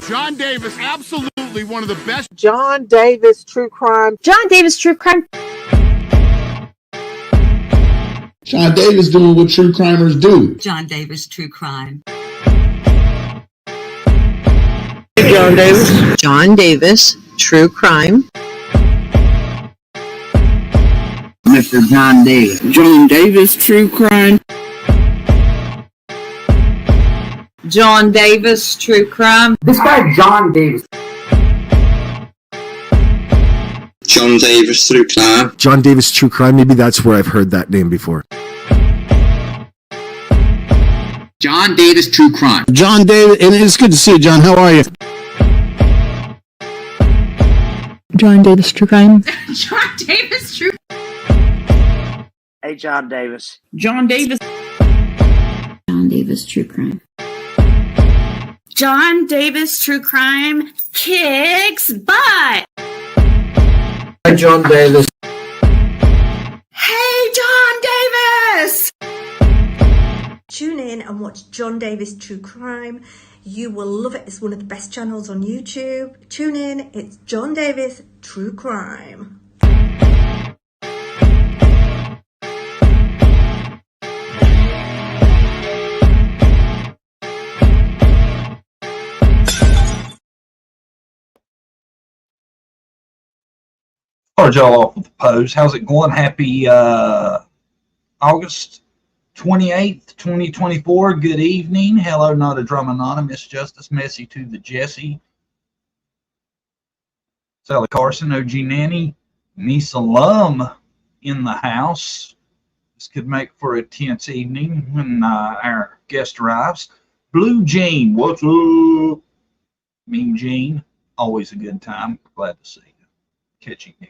John Davis, absolutely one of the best. John Davis True Crime. John Davis True Crime. John Davis doing what true crimers do. John Davis True Crime. John Davis. John Davis True Crime. Mr. John Davis. John Davis True Crime. John Davis True Crime. This guy John Davis. John Davis True Crime. John Davis True Crime. Maybe that's where I've heard that name before. John Davis True Crime. John Davis, and it's good to see you, John. How are you? John Davis True Crime. John Davis True. Hey, John Davis. John Davis. John Davis True Crime. John Davis True Crime kicks butt. Hey, John Davis. Hey, John Davis. Tune in and watch John Davis True Crime. You will love it. It's one of the best channels on YouTube. Tune in. It's John Davis True Crime. Started y'all off with the pose. How's it going? Happy August 28th, 2024. Good evening. Hello, not a drum anonymous. Justice Messy to the Jesse. Sally Carson, OG Nanny. Nisa Lum in the house. This could make for a tense evening when our guest arrives. Blue Jean, what's up? Mean Jean, always a good time. Glad to see you. Catching you.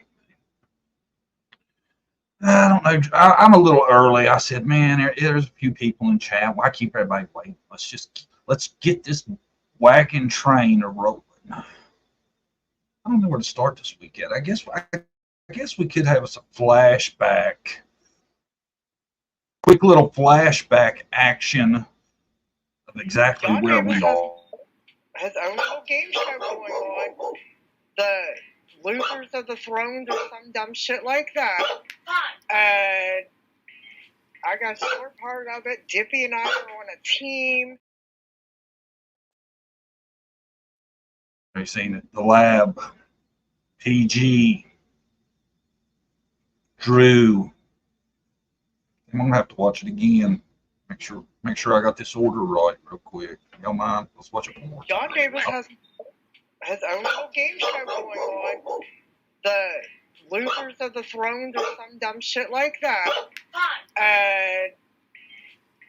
I don't know. I'm a little early. I said, man, there's a few people in chat. Why keep everybody waiting? Let's get this wagon train rolling. I don't know where to start this weekend. I guess we could have a flashback, quick little flashback action of exactly John where Davis we are. Has own little game show going on. The Losers of the Thrones or some dumb shit like that. And I got sore part of it. Dippy and I were on a team. Have you seen it? The Lab, PG, Drew. I'm gonna have to watch it again. Make sure I got this order right real quick. Y'all mind? Let's watch it one more time. John Davis has own little game show going on. The Losers of the Thrones or some dumb shit like that. And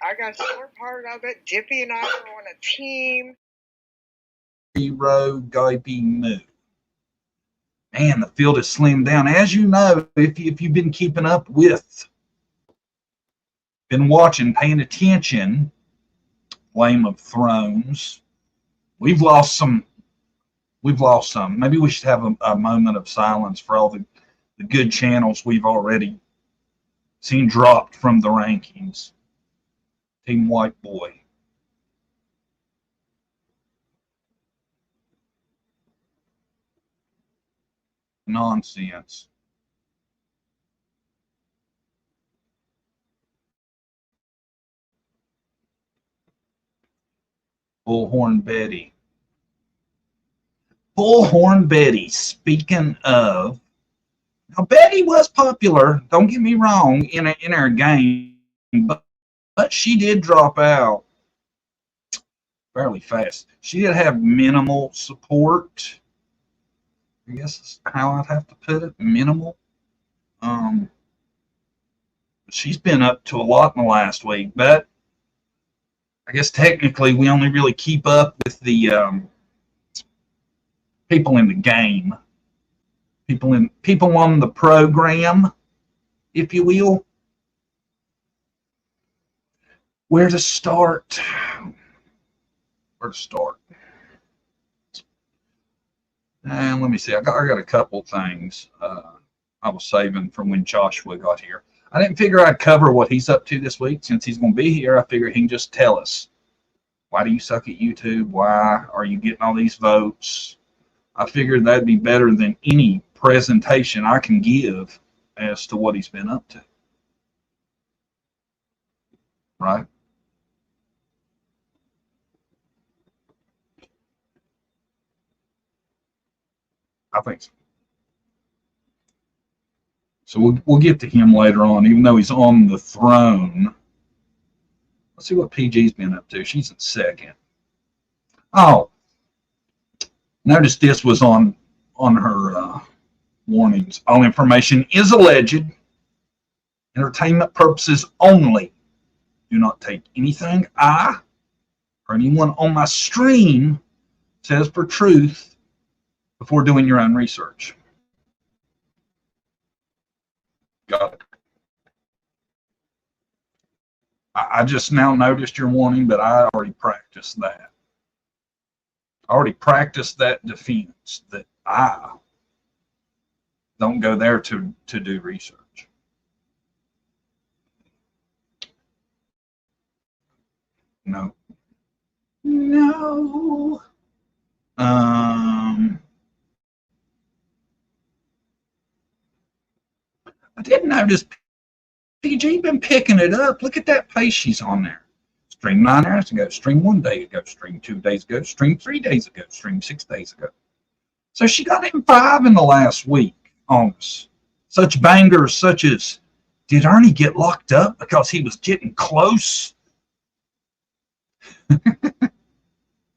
I got sore part of it. Dippy and I were on a team. Hero Guy Moo. Man, the field is slimmed down. As you know, if you've been keeping up with, been watching, paying attention, Game of Thrones, we've lost some. Maybe we should have a moment of silence for all the good channels we've already seen dropped from the rankings. Team White Boy. Nonsense. Bullhorn Betty. Bullhorn Betty. Speaking of, now Betty was popular. Don't get me wrong in our game, but she did drop out fairly fast. She did have minimal support. I guess is how I'd have to put it. Minimal. She's been up to a lot in the last week, but I guess technically we only really keep up with the people in the game, people on the program, if you will. Where to start? And let me see. I got a couple things I was saving from when Joshua got here. I didn't figure I'd cover what he's up to this week since he's going to be here. I figured he can just tell us Why do you suck at YouTube? Why are you getting all these votes? I figured that'd be better than any presentation I can give as to what he's been up to. Right? I think so. So we'll get to him later on, even though he's on the throne. Let's see what PG's been up to. She's in second. Oh, notice this was on her warnings. All information is alleged. Entertainment purposes only. Do not take anything I or anyone on my stream says for truth before doing your own research. Got it. I just now noticed your warning, but I already practiced that. I already practiced that defense, that I don't go there to do research. No. No. I did notice PG been picking it up. Look at that pace she's on there. Stream 9 hours ago, stream 1 day ago, stream 2 days ago, stream 3 days ago, stream 6 days ago. So she got in 5 in the last week on us. Such bangers such as, did Ernie get locked up because he was getting close?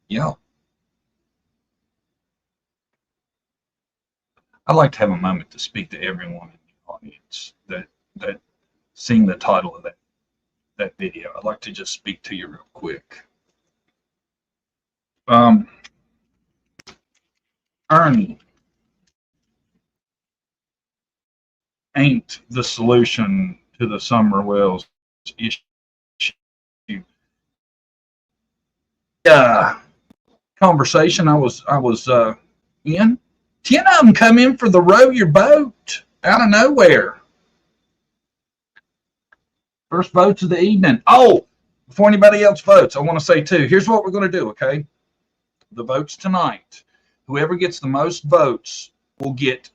Yeah. I'd like to have a moment to speak to everyone in the audience that seeing the title of that video. I'd like to just speak to you real quick. Ernie ain't the solution to the Summer Wells issue. Conversation I was in. 10 of them come in for the row your boat out of nowhere. First votes of the evening. Oh, before anybody else votes, I want to say too, here's what we're going to do, okay? The votes tonight. Whoever gets the most votes will get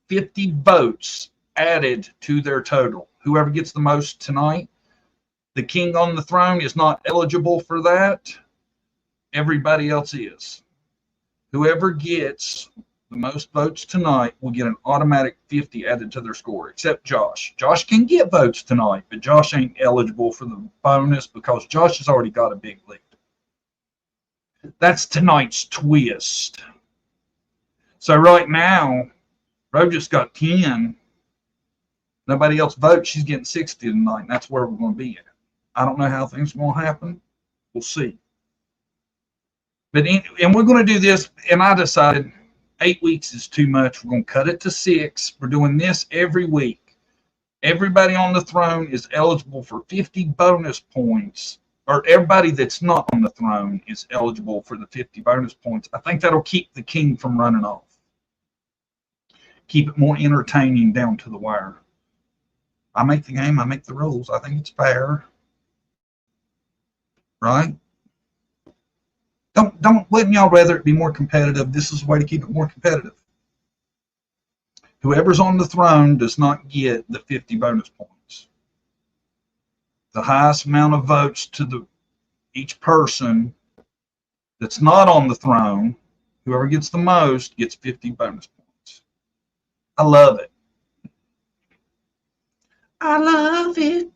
50 votes added to their total. Whoever gets the most tonight, the king on the throne is not eligible for that. Everybody else is. Whoever gets the most votes tonight will get an automatic 50 added to their score, except Josh. Josh can get votes tonight, but Josh ain't eligible for the bonus because Josh has already got a big lead. That's tonight's twist. So right now, Ro just got 10. Nobody else votes. She's getting 60 tonight, and that's where we're going to be at. I don't know how things are going to happen. We'll see. But and we're going to do this, and I decided 8 weeks is too much. We're going to cut it to 6. We're doing this every week. Everybody on the throne is eligible for 50 bonus points, or everybody that's not on the throne is eligible for the 50 bonus points. I think that'll keep the king from running off. Keep it more entertaining down to the wire. I make the game. I make the rules. I think it's fair. Right? Wouldn't y'all rather it be more competitive? This is the way to keep it more competitive. Whoever's on the throne does not get the 50 bonus points. The highest amount of votes to each person that's not on the throne, whoever gets the most gets 50 bonus points. I love it. I love it.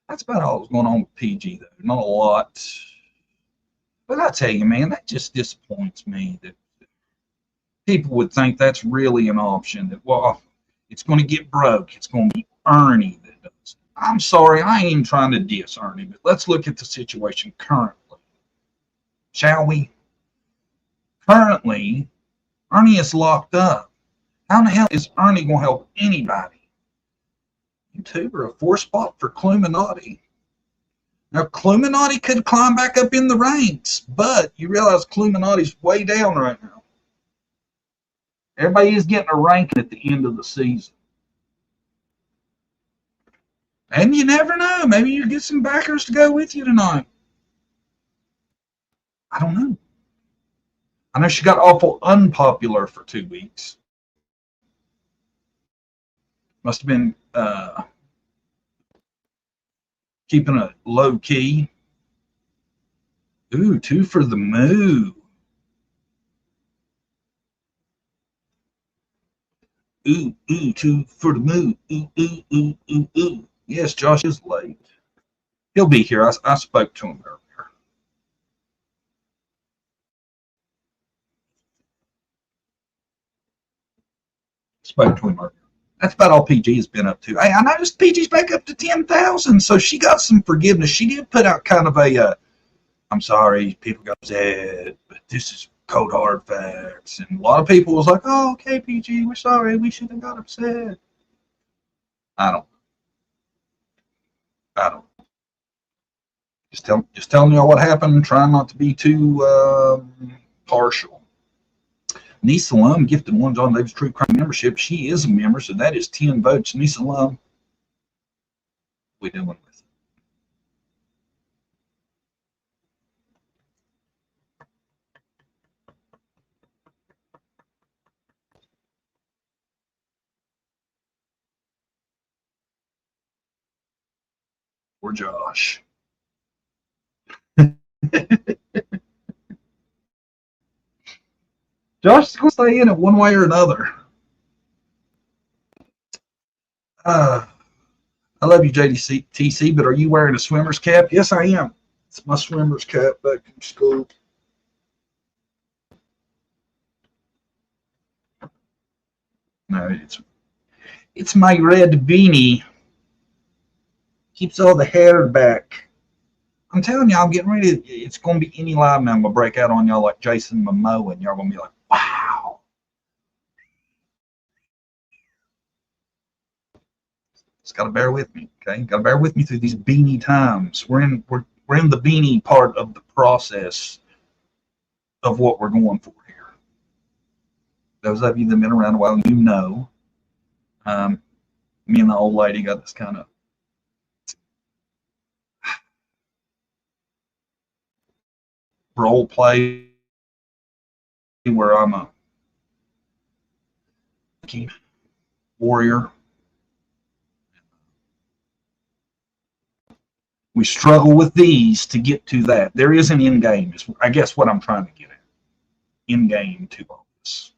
That's about all that's going on with PG, though. Not a lot. But I tell you, man, that just disappoints me that people would think that's really an option. That, well, it's going to get broke. It's going to be Ernie that does it. I'm sorry, I ain't even trying to diss Ernie, but let's look at the situation currently. Shall we? Currently, Ernie is locked up. How in the hell is Ernie going to help anybody? YouTuber, a 4 spot for Cluminati. Now, Cluminati could climb back up in the ranks, but you realize Cluminati's way down right now. Everybody is getting a ranking at the end of the season. And you never know. Maybe you get some backers to go with you tonight. I don't know. I know she got awful unpopular for 2 weeks. Must have been keeping it low key. Ooh, 2 for the moo. Ooh, 2 for the moo. Ooh. Yes, Josh is late. He'll be here. I spoke to him earlier. Spoke to him earlier. That's about all PG has been up to. Hey, I noticed PG's back up to 10,000, so she got some forgiveness. She did put out kind of a, I'm sorry, people got upset, but this is cold hard facts. And a lot of people was like, oh, okay, PG, we're sorry, we shouldn't have got upset. I don't. Just telling y'all what happened, trying not to be too partial. Nisa Lum gifted one John Davis True Crime membership. She is a member, so that is 10 votes. Nisa Lum, what we doing with it? Or Josh. Josh is going to stay in it one way or another. I love you, JDTC, but are you wearing a swimmer's cap? Yes, I am. It's my swimmer's cap back from school. No, it's my red beanie. Keeps all the hair back. I'm telling you, I'm getting ready. It's going to be any live now. I'm going to break out on y'all like Jason Momoa, and y'all going to be like, wow. Just got to bear with me, okay? Got to bear with me through these beanie times. We're in the beanie part of the process of what we're going for here. Those of you that have been around a while, you know, me and the old lady got this kind of role play where I'm a warrior. We struggle with these to get to that. There is an end game, is I guess what I'm trying to get at. End game to all this.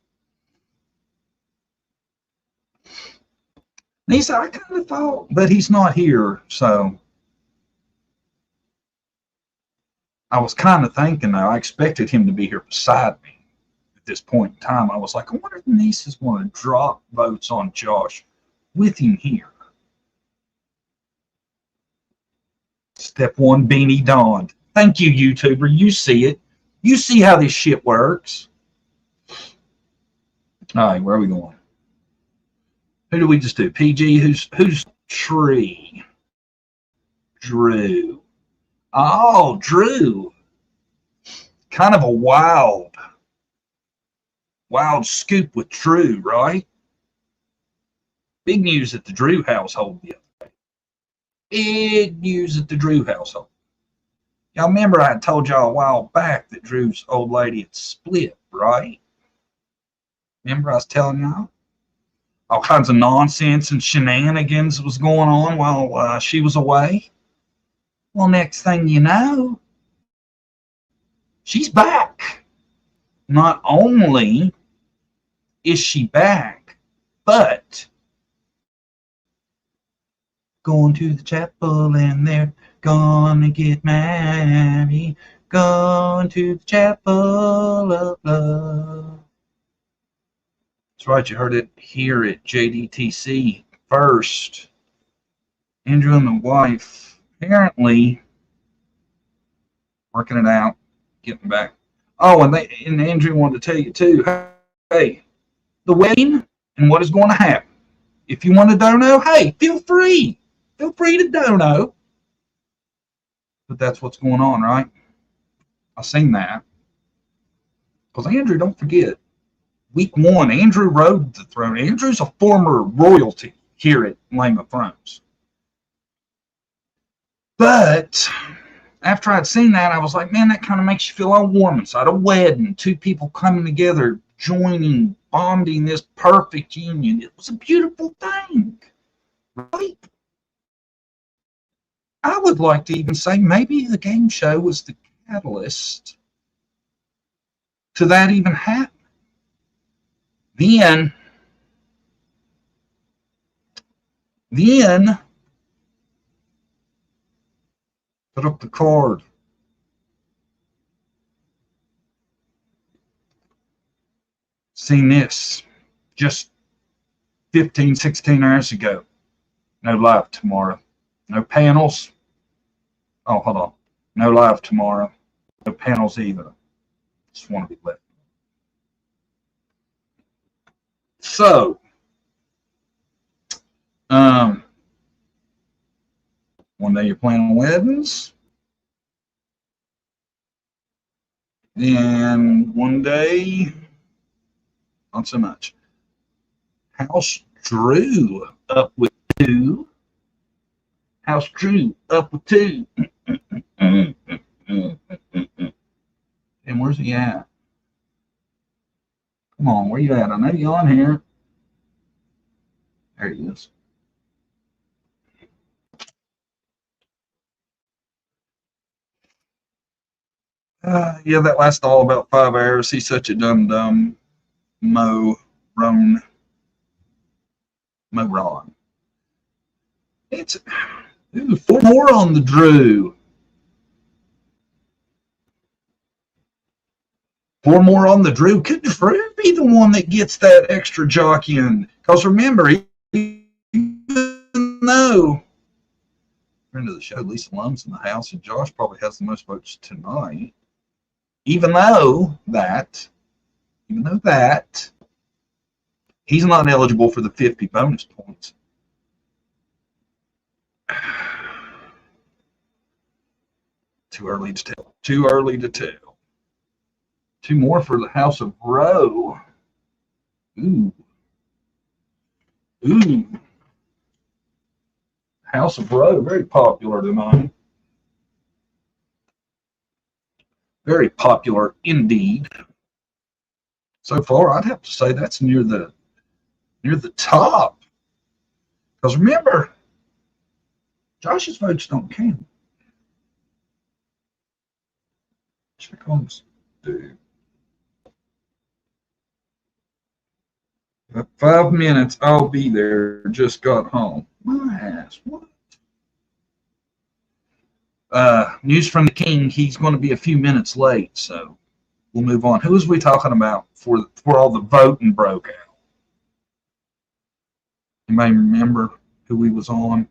Nisa, I kind of thought, but he's not here, so I was kind of thinking, though, I expected him to be here beside me at this point in time. I was like, I wonder if Nisa's going to drop votes on Josh with him here. Step 1, beanie donned. Thank you, YouTuber. You see it. You see how this shit works. All right, where are we going? Who do we just do? PG, who's Tree? Drew. Oh, Drew. Kind of a wild scoop with Drew, right? Big news at the Drew household the other day. Big news at the Drew household. Y'all remember I told y'all a while back that Drew's old lady had split, right? Remember I was telling y'all? All kinds of nonsense and shenanigans was going on while she was away. Well, next thing you know, she's back. Not only is she back, but going to the chapel and they're gonna get married. Going to the chapel of love. That's right, you heard it here at JDTC first. Andrew and the wife apparently working it out, getting back. Oh, and Andrew wanted to tell you too, hey, the wedding and what is going to happen. If you want to dono, hey, feel free to dono. But that's what's going on, right? I seen that. Because Andrew, don't forget, week 1, Andrew rode the throne. Andrew's a former royalty here at Lame of Thrones. But after I'd seen that, I was like, man, that kind of makes you feel all warm inside. A wedding, two people coming together, joining, bonding, this perfect union. It was a beautiful thing, right? I would like to even say maybe the game show was the catalyst to that even happen. Then put up the card. Seen this just 15, 16 hours ago. No live tomorrow. No panels. Oh, hold on. No live tomorrow. No panels either. Just want to be left. So, one day you're planning weddings, and one day, not so much. House Drew up with 2. House Drew up with 2. And where's he at? Come on, where you at? I know you're on here. There he is. Yeah, that lasted all about 5 hours. He's such a dum-dum. Mo Ron. It's 4 more on the Drew. 4 more on the Drew. Could Drew be the one that gets that extra jockeying? Because remember, even though friend of the show, Lisa Lum's in the house, and Josh probably has the most votes tonight. Even though that, he's not eligible for the 50 bonus points. Too early to tell. 2 more for the House of Rowe. Ooh. House of Rowe, very popular tonight. Very popular indeed. So far, I'd have to say that's near the top. Because remember, Josh's votes don't count. Check on this dude. 5 minutes, I'll be there. Just got home. My ass, what? News from the king. He's going to be a few minutes late, so we'll move on. Who was we talking about for all the voting broke out? You may remember who we was on.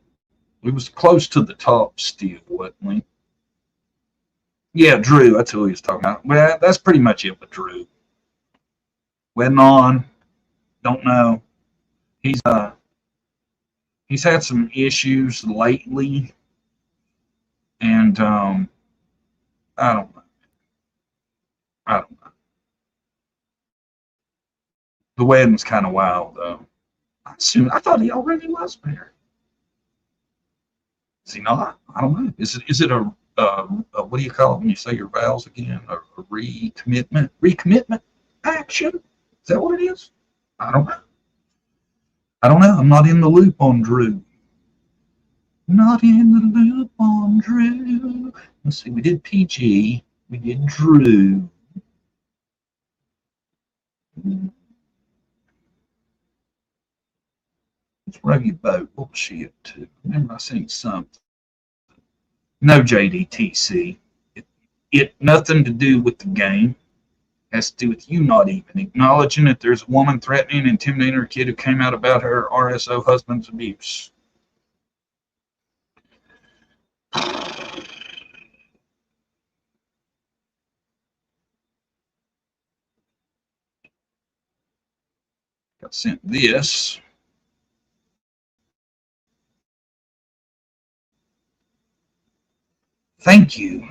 We was close to the top still, wasn't we? Yeah, Drew. That's who he was talking about. Well, that's pretty much it with Drew. Went on. Don't know. He's had some issues lately, and I don't know. The wedding's kind of wild though. I thought he already was married. Is he not? I don't know. Is it a what do you call it when you say your vows again? A recommitment action? Is that what it is? I don't know. I'm not in the loop on Drew. Not in the loop on Drew. Let's see. We did PG. We did Drew. Let's Rugged Boat. What was she up to? Remember I seen something. No JDTC. It nothing to do with the game. Has to do with you not even acknowledging that there's a woman threatening and intimidating her kid who came out about her RSO husband's abuse. Got sent this. Thank you.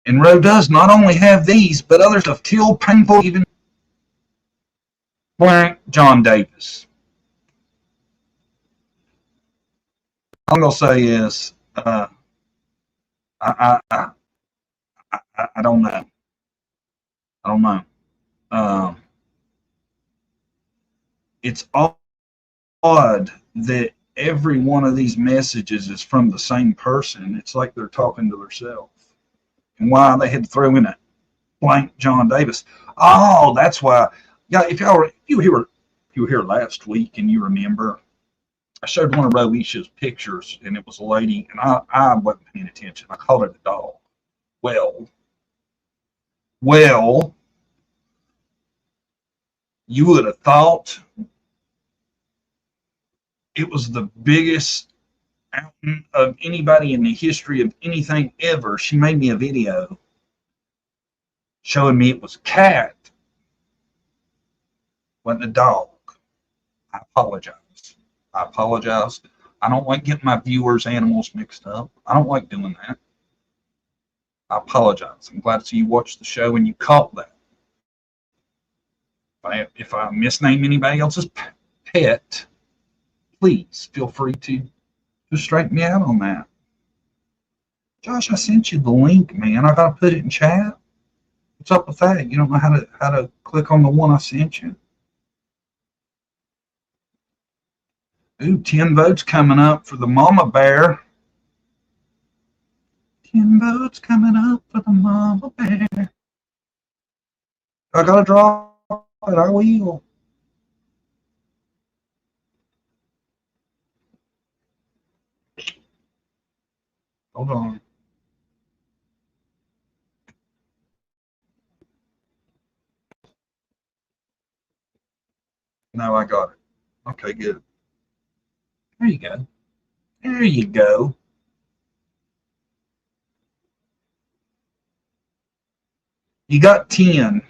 And Roe does not only have these, but others of till painful even blank John Davis. All I'm going to say is I don't know. I don't know. It's odd that every one of these messages is from the same person. It's like they're talking to themselves. And why they had to throw in a blank John Davis. Oh, that's why. Yeah, if you were here last week and you remember, I showed one of Roisha's pictures and it was a lady, and I wasn't paying attention. I called it a dog. Well, you would have thought it was the biggest outing of anybody in the history of anything ever. She made me a video showing me it was a cat, wasn't a dog. I apologize. I don't like getting my viewers' animals mixed up. I don't like doing that. I apologize. I'm glad to see you watched the show and you caught that. If I misname anybody else's pet, please feel free to straighten me out on that. Josh, I sent you the link, man. I gotta put it in chat. What's up with that? You don't know how to click on the one I sent you? Ooh, 10 votes coming up for the mama bear. 10 votes coming up for the mama bear. I gotta draw it. I will. Hold on. No, I got it. Okay, good. There you go. There you go. You got 10.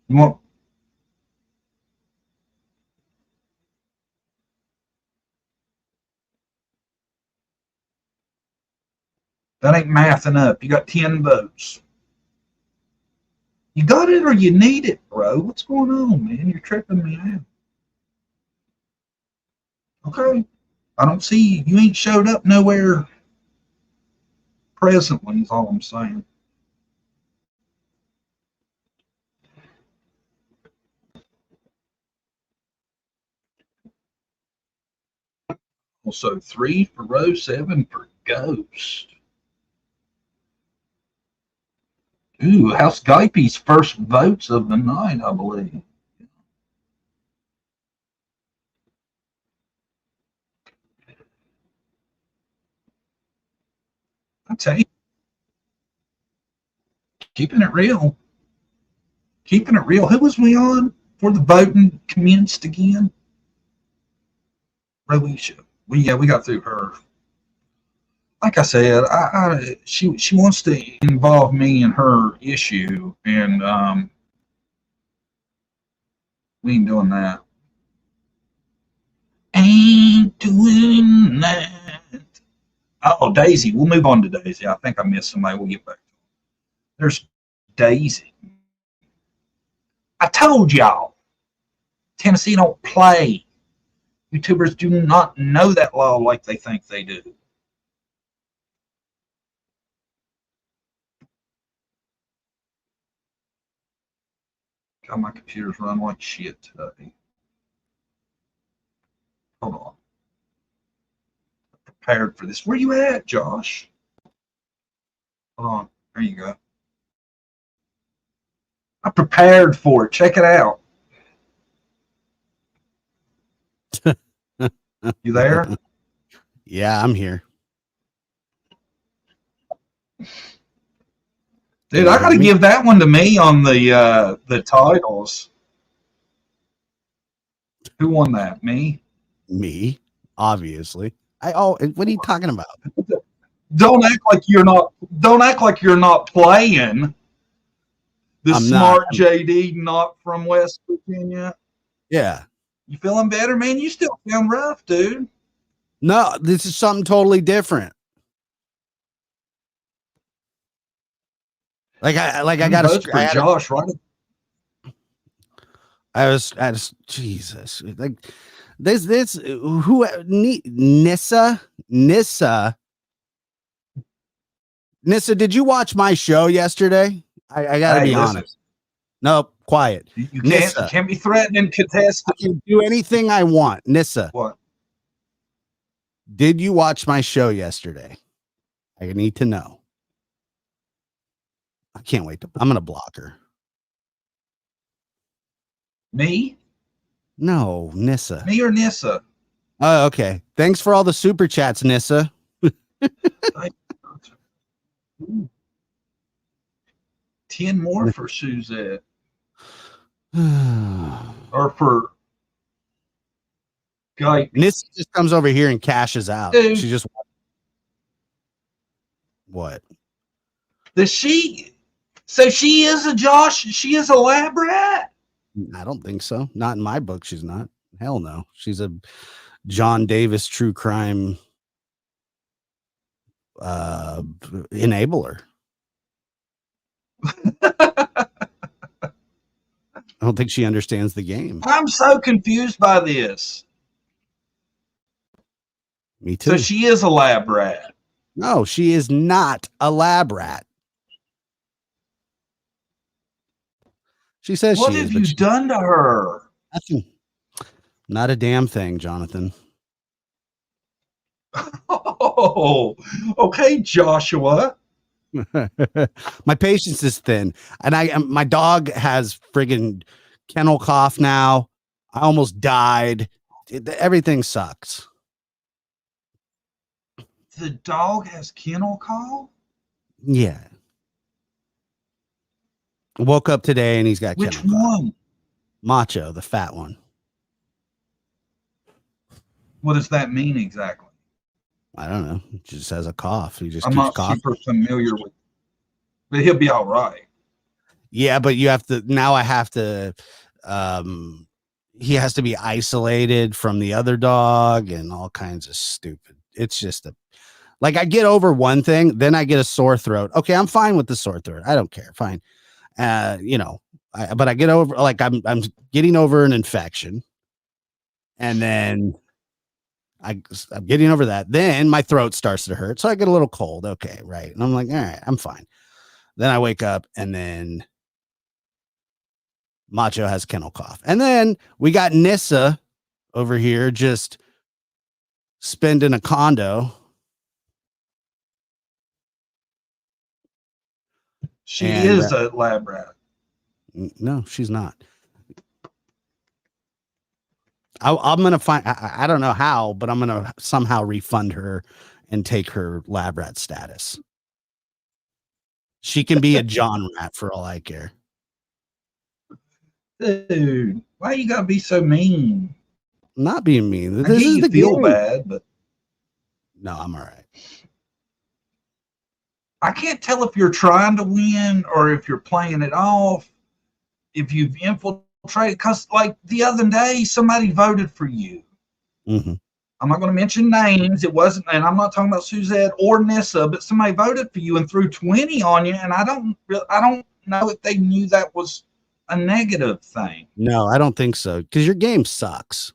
You want? That ain't mathing up. You got 10 votes. You got it or you need it, bro? What's going on, man? You're tripping me out. Okay. I don't see you. You ain't showed up nowhere presently, is all I'm saying. Also, 3 for Rose, 7 for Ghost. Ooh, House Guype's first votes of the night, I believe. I tell you, keeping it real. Keeping it real. Who was we on before the voting commenced again? Roisha. We got through her. Like I said, she wants to involve me in her issue, and we ain't doing that. Ain't doing that. Oh, Daisy. We'll move on to Daisy. I think I missed somebody. We'll get back to her. There's Daisy. I told y'all, Tennessee don't play. YouTubers do not know that law like they think they do. God, my computer's run like shit today. Hold on. I'm prepared for this. Where you at, Josh? Hold on. There you go. I'm prepared for it. Check it out. You there? Yeah, I'm here. Dude, I gotta give that one to me on the titles. Who won that? Me? Me, obviously. What are you talking about? Don't act like you're not playing. The smart JD, not from West Virginia. Yeah. You feeling better, man? You still sound rough, dude. No, this is something totally different. I got a Josh, right? I was Jesus. Like this who Nissa Nissa, did you watch my show yesterday? I gotta Hey, be listen. honest. Nope, quiet. You Nissa. can't be threatening contestants. I can do anything I want. Nissa, What? did you watch my show yesterday? I need to know. I can't wait. I'm gonna block her. Me? No, Nissa. Me or Nissa? Oh, okay. Thanks for all the super chats, Nissa. 10 more for Suzette. Or for Guy. Nissa just comes over here and cashes out. Dude. She just what? So she is a Josh. She is a lab rat. I don't think so. Not in my book. She's not. Hell no. She's a John Davis true crime enabler. I don't think she understands the game. I'm so confused by this. Me too. So she is a lab rat. No, she is not a lab rat. She says What she have is. you done to her? Nothing. Not a damn thing, Jonathan. Oh, okay, Joshua. My patience is thin, and my dog has friggin' kennel cough now. I almost died. Everything sucks. The dog has kennel cough? Yeah. Woke up today and he's got Which kennel cough. one? Macho, the fat one. What does that mean exactly? I don't know. He just has a cough. He just I'm keeps not coughing. super familiar with, but he'll be all right. Yeah, but you have to now. I have to. He has to be isolated from the other dog and all kinds of stupid. It's just like I get over one thing, then I get a sore throat. Okay, I'm fine with the sore throat. I don't care. Fine. But I get over like I'm getting over an infection, and then I'm getting over that. Then my throat starts to hurt, so I get a little cold. Okay, right, and I'm like, all right, I'm fine. Then I wake up, and then Macho has kennel cough, and then we got Nissa over here just spending a condo. She And, is a lab rat. No, she's not. I'm gonna find. I don't know how, but I'm gonna somehow refund her and take her lab rat status. She can be a John rat for all I care. Dude, why you gotta be so mean? I'm not being mean. I This get is you the feel game. bad, but No, I'm all right. I can't tell if you're trying to win or if you're playing it off. If you've infiltrated, because like the other day, somebody voted for you. Mm-hmm. I'm not going to mention names. It wasn't, and I'm not talking about Suzette or Nissa, but somebody voted for you and threw 20 on you, and I don't know if they knew that was a negative thing. No, I don't think so. Because your game sucks.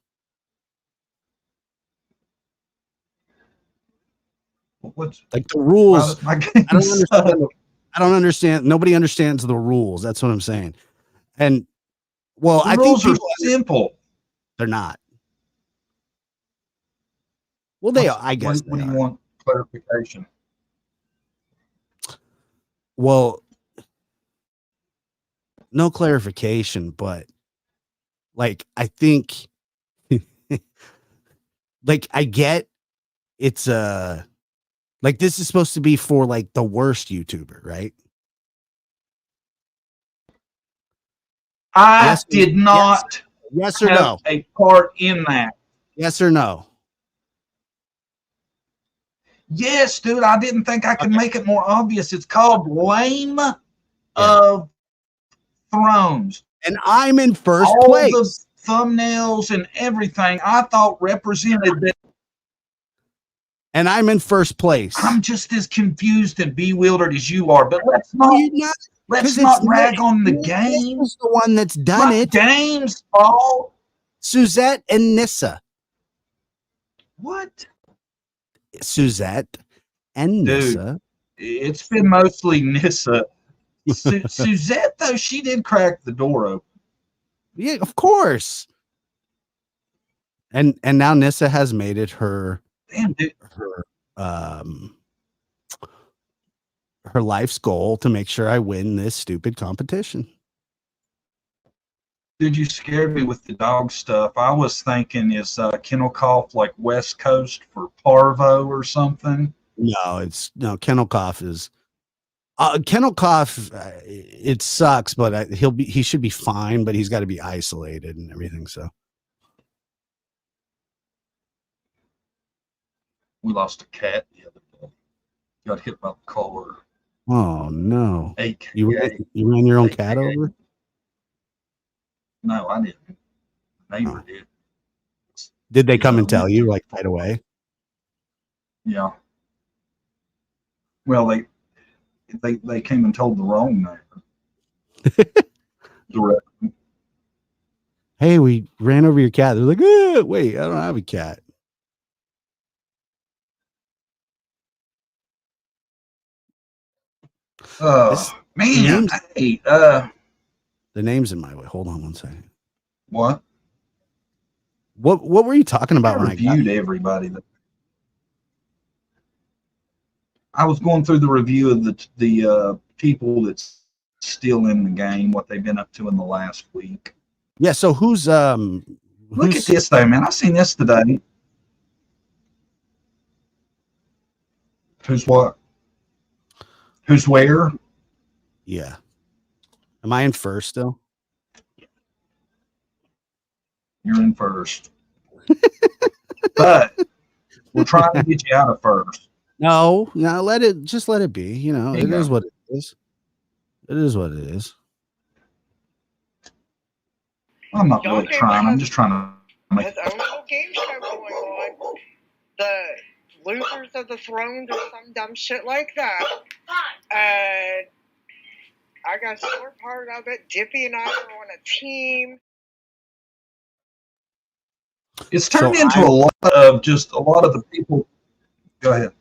What's Like the rules. my game I don't suck? understand. I don't understand. Nobody understands the rules. That's what I'm saying. And well, The I think rules are people, simple. they're not. Well, they are. I guess. What they do are. you want clarification? Well, no clarification, but like I think, like I get it's like this is supposed to be for like the worst YouTuber, right? I Yes, did not Yes or have no? a part in that. Yes or no? Yes, dude, I didn't think I could make it more obvious. It's called Lame of Thrones. And I'm in first All place. the thumbnails and everything I thought represented that. And I'm in first place. I'm just as confused and bewildered as you are, but let's No, not you're not. 'Cause let's it's not not- rag on the This game. is the one that's done it. Game's fault. Suzette and Nissa. What? Suzette and Dude. Nissa It's been mostly Nissa. Suzette, though, she did crack the door open. Yeah, of course. And now Nissa has made it her Damn, dude. her life's goal to make sure I win this stupid competition. Dude, you scared me with the dog stuff. I was thinking, is Kennel Cough like West Coast for parvo or something? No, Kennel Cough is Kennel Cough. It sucks, but he should be fine, but he's got to be isolated and everything. So we lost a cat the other day. Got hit by the car. oh no, AKA. you ran your own cat AKA. over? No, I didn't. Neighbor did. Did they come and tell you like right away? Yeah. Well, they came and told the wrong neighbor. Direct. Hey, we ran over your cat. They're like, wait, I don't have a cat. Man, hey, the name's in my way. Hold on one second. what? What were you talking about I when I got reviewed everybody. I was going through the review of the people that's still in the game, what they've been up to in the last week. Yeah, so who's Look at this though, man. I seen this today. Who's what? Who's where? Yeah. Am I in first still? You're in first. But we're trying to get you out of first. No, let it be. You know, There you it is go. what it is. It is what it is. I'm not really trying. I'm just trying to make his own little game show going on. The losers of the thrones or some dumb shit like that. And I got a short part of it. Dippy and I are on a team. It's turned So into a lot of the people. Go ahead.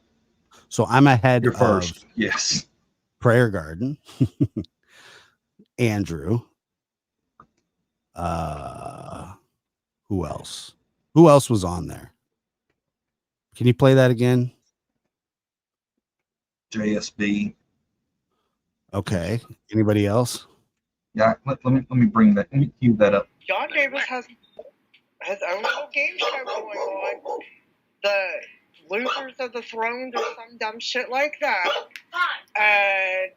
So I'm ahead You're of first. Yes. Prayer Garden, Andrew. Who else? Who else was on there? Can you play that again? JSB. Okay. Anybody else? Yeah. Let me bring that. Let me cue that up. John Davis has his own little game show going on. The losers of the thrones or some dumb shit like that. And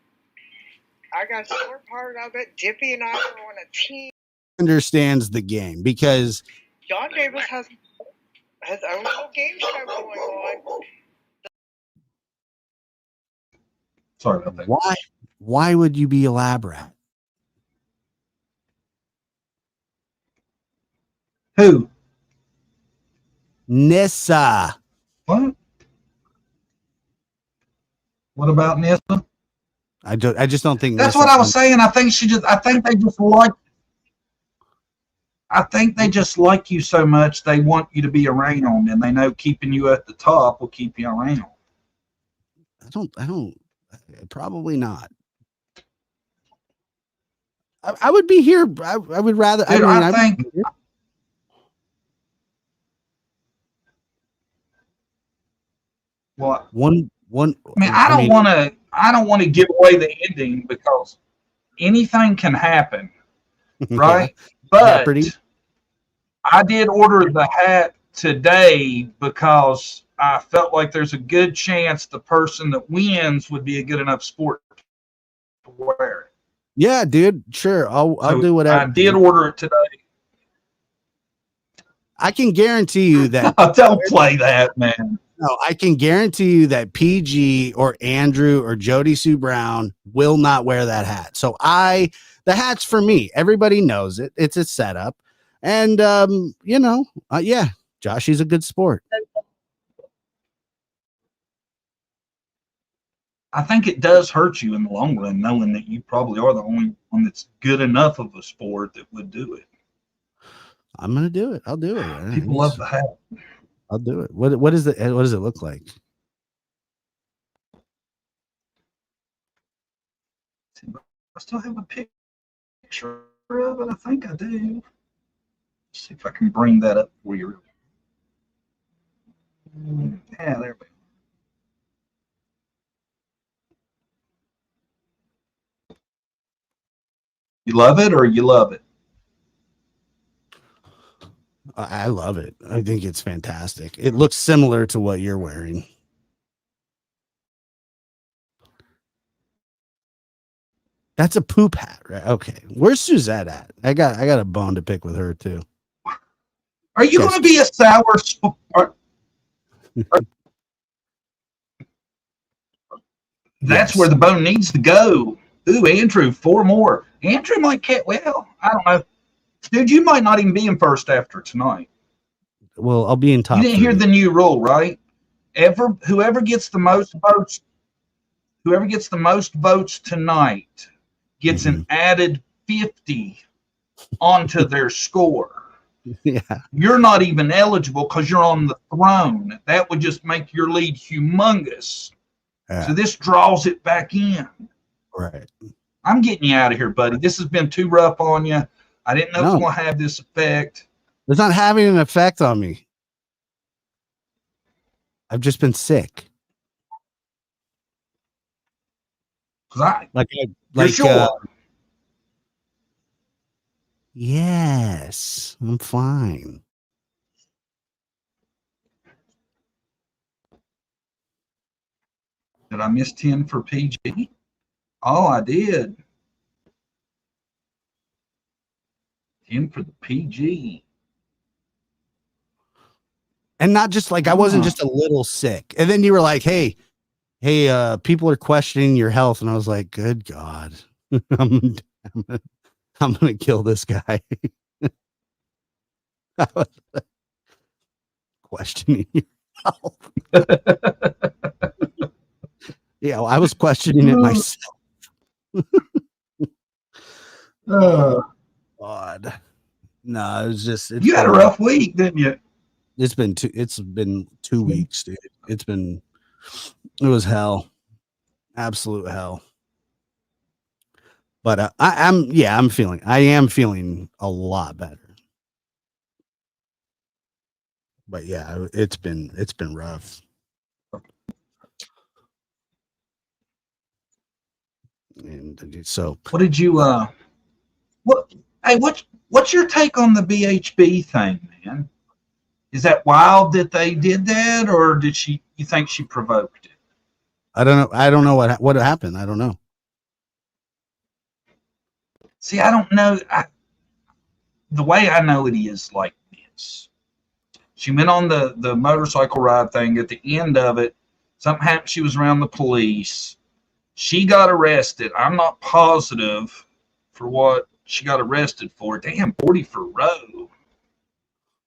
I got a short part of it. Dippy and I are on a team. Understands the game because John Davis has his own little game show going on. Sorry about that. why would you be a lab rat? Who? Nissa. What? What about Nissa? I just don't think That's Nissa's what I was saying. I think they just like you so much they want you to be around, and they know keeping you at the top will keep you around. I don't probably not. I would be here. I would rather. Dude, I think. What? One. I mean, I don't want to give away the ending because anything can happen, right? But Jeopardy. I did order the hat today because I felt like there's a good chance the person that wins would be a good enough sport to wear it. Yeah, dude. Sure, I'll do whatever. I did order it today. I can guarantee you that. Don't play that, man. No, I can guarantee you that PG or Andrew or Jody Sue Brown will not wear that hat. So the hat's for me. Everybody knows it. It's a setup. And, yeah, Josh, he's a good sport. I think it does hurt you in the long run, knowing that you probably are the only one that's good enough of a sport that would do it. I'm going to do it. I'll do it. People love the hat. I'll do it. What does it look like? I still have a picture of it. I think I do. Let's see if I can bring that up for you. Yeah, there we go. You love it or you love it? I love it. I think it's fantastic. It looks similar to what you're wearing. That's a poop hat, right? Okay. Where's Suzette at? I got a bone to pick with her too. Are you going to be a sour sport? That's where the bone needs to go. Ooh, Andrew, 4 more. Andrew might get, well, I don't know. Dude, you might not even be in first after tonight. Well, I'll be in top. You didn't hear the new rule, right? Whoever gets the most votes tonight gets an added 50 onto their score. Yeah. You're not even eligible because you're on the throne. That would just make your lead humongous. Yeah. So this draws it back in. Right. I'm getting you out of here, buddy. This has been too rough on you. I didn't know it was going to have this effect. It's not having an effect on me. I've just been sick. Sure. Yes, I'm fine. Did I miss 10 for PG? Oh, I did. 10 for the PG. And not just like I wasn't just a little sick. And then you were like, hey, people are questioning your health. And I was like, good God, I'm gonna kill this guy. I was like, questioning your health. Yeah, well, I was questioning it myself. Oh God. No, it was just you had a rough week, didn't you? It's been 2 weeks, dude. It was hell. Absolute hell. But I am feeling a lot better. But yeah, it's been rough. And so what did you what's your take on the BHB thing, man? Is that wild that they did that, or you think she provoked it? I don't know what happened. I don't know. See, I don't know. The way I know it is like this. She went on the motorcycle ride thing. At the end of it, something happened. She was around the police. She got arrested. I'm not positive for what she got arrested for. Damn, 40 for Roe.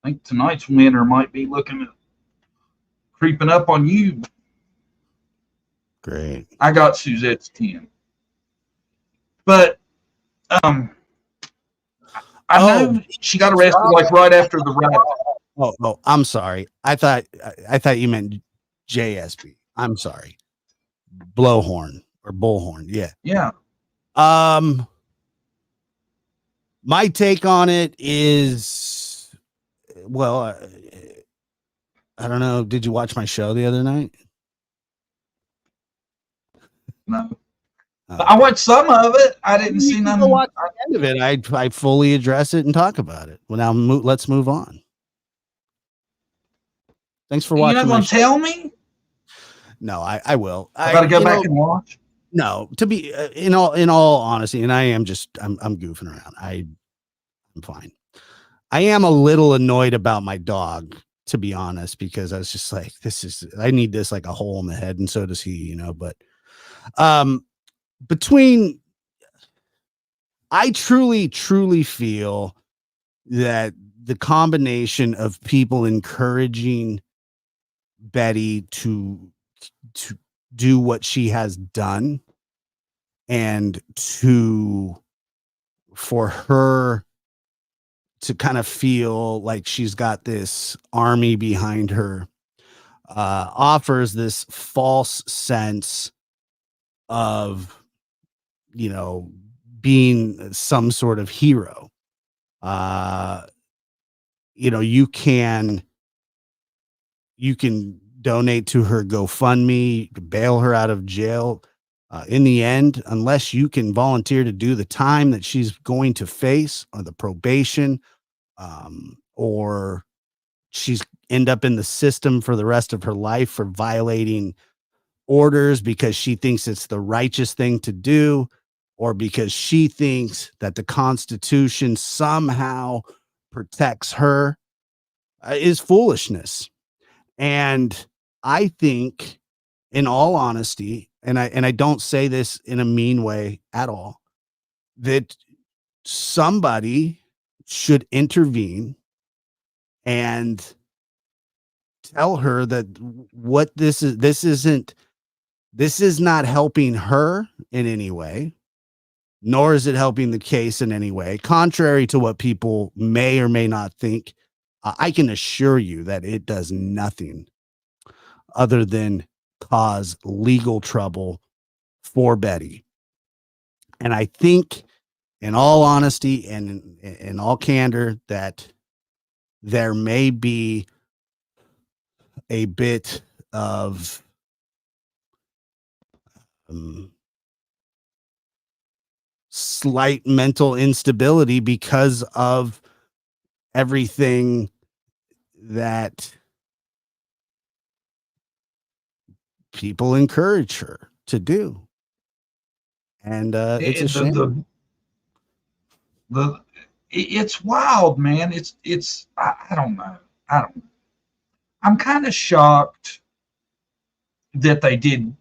I think tonight's winner might be looking at creeping up on you. Great. I got Suzette's 10. But I know she got arrested like right after the ride. Oh, I'm sorry. I thought you meant JSB. I'm sorry. Blowhorn or bullhorn. Yeah. Yeah. My take on it is, well, I don't know. Did you watch my show the other night? No. I watched some of it. I didn't see none. Watch the end of it. I fully address it and talk about it. Well, now let's move on. Thanks for watching. You're not going to tell me? No, I will. I got to go back and watch. No, to be in all honesty, and I'm goofing around. I'm fine. I am a little annoyed about my dog, to be honest, because I was just like, I need this like a hole in the head, and so does he, but I truly feel that the combination of people encouraging Betty to do what she has done and for her to kind of feel like she's got this army behind her offers this false sense of being some sort of hero. You know, you can donate to her GoFundMe, bail her out of jail. In the end, unless you can volunteer to do the time that she's going to face, or the probation, or she's end up in the system for the rest of her life for violating orders because she thinks it's the righteous thing to do, or because she thinks that the Constitution somehow protects her, is foolishness. And I think, in all honesty, and I don't say this in a mean way at all, that somebody should intervene and tell her that what this is not helping her in any way, nor is it helping the case in any way. Contrary to what people may or may not think, I can assure you that it does nothing other than cause legal trouble for Betty. And I think, in all honesty and in all candor, that there may be a bit of slight mental instability because of everything that people encourage her to do. And it's a shame. It's wild, man. I don't know. I'm kind of shocked that they did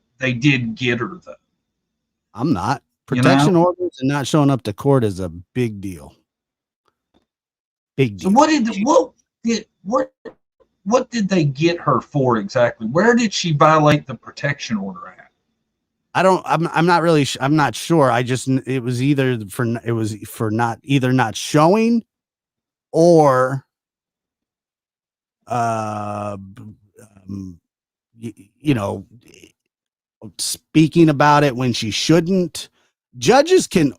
get her, though. I'm not. Protection orders and not showing up to court is a big deal. Big deal. So what did they get her for exactly? Where did she violate the protection order at? I'm not really I'm not sure. It was either for not showing, or you know, speaking about it when she shouldn't. Judges can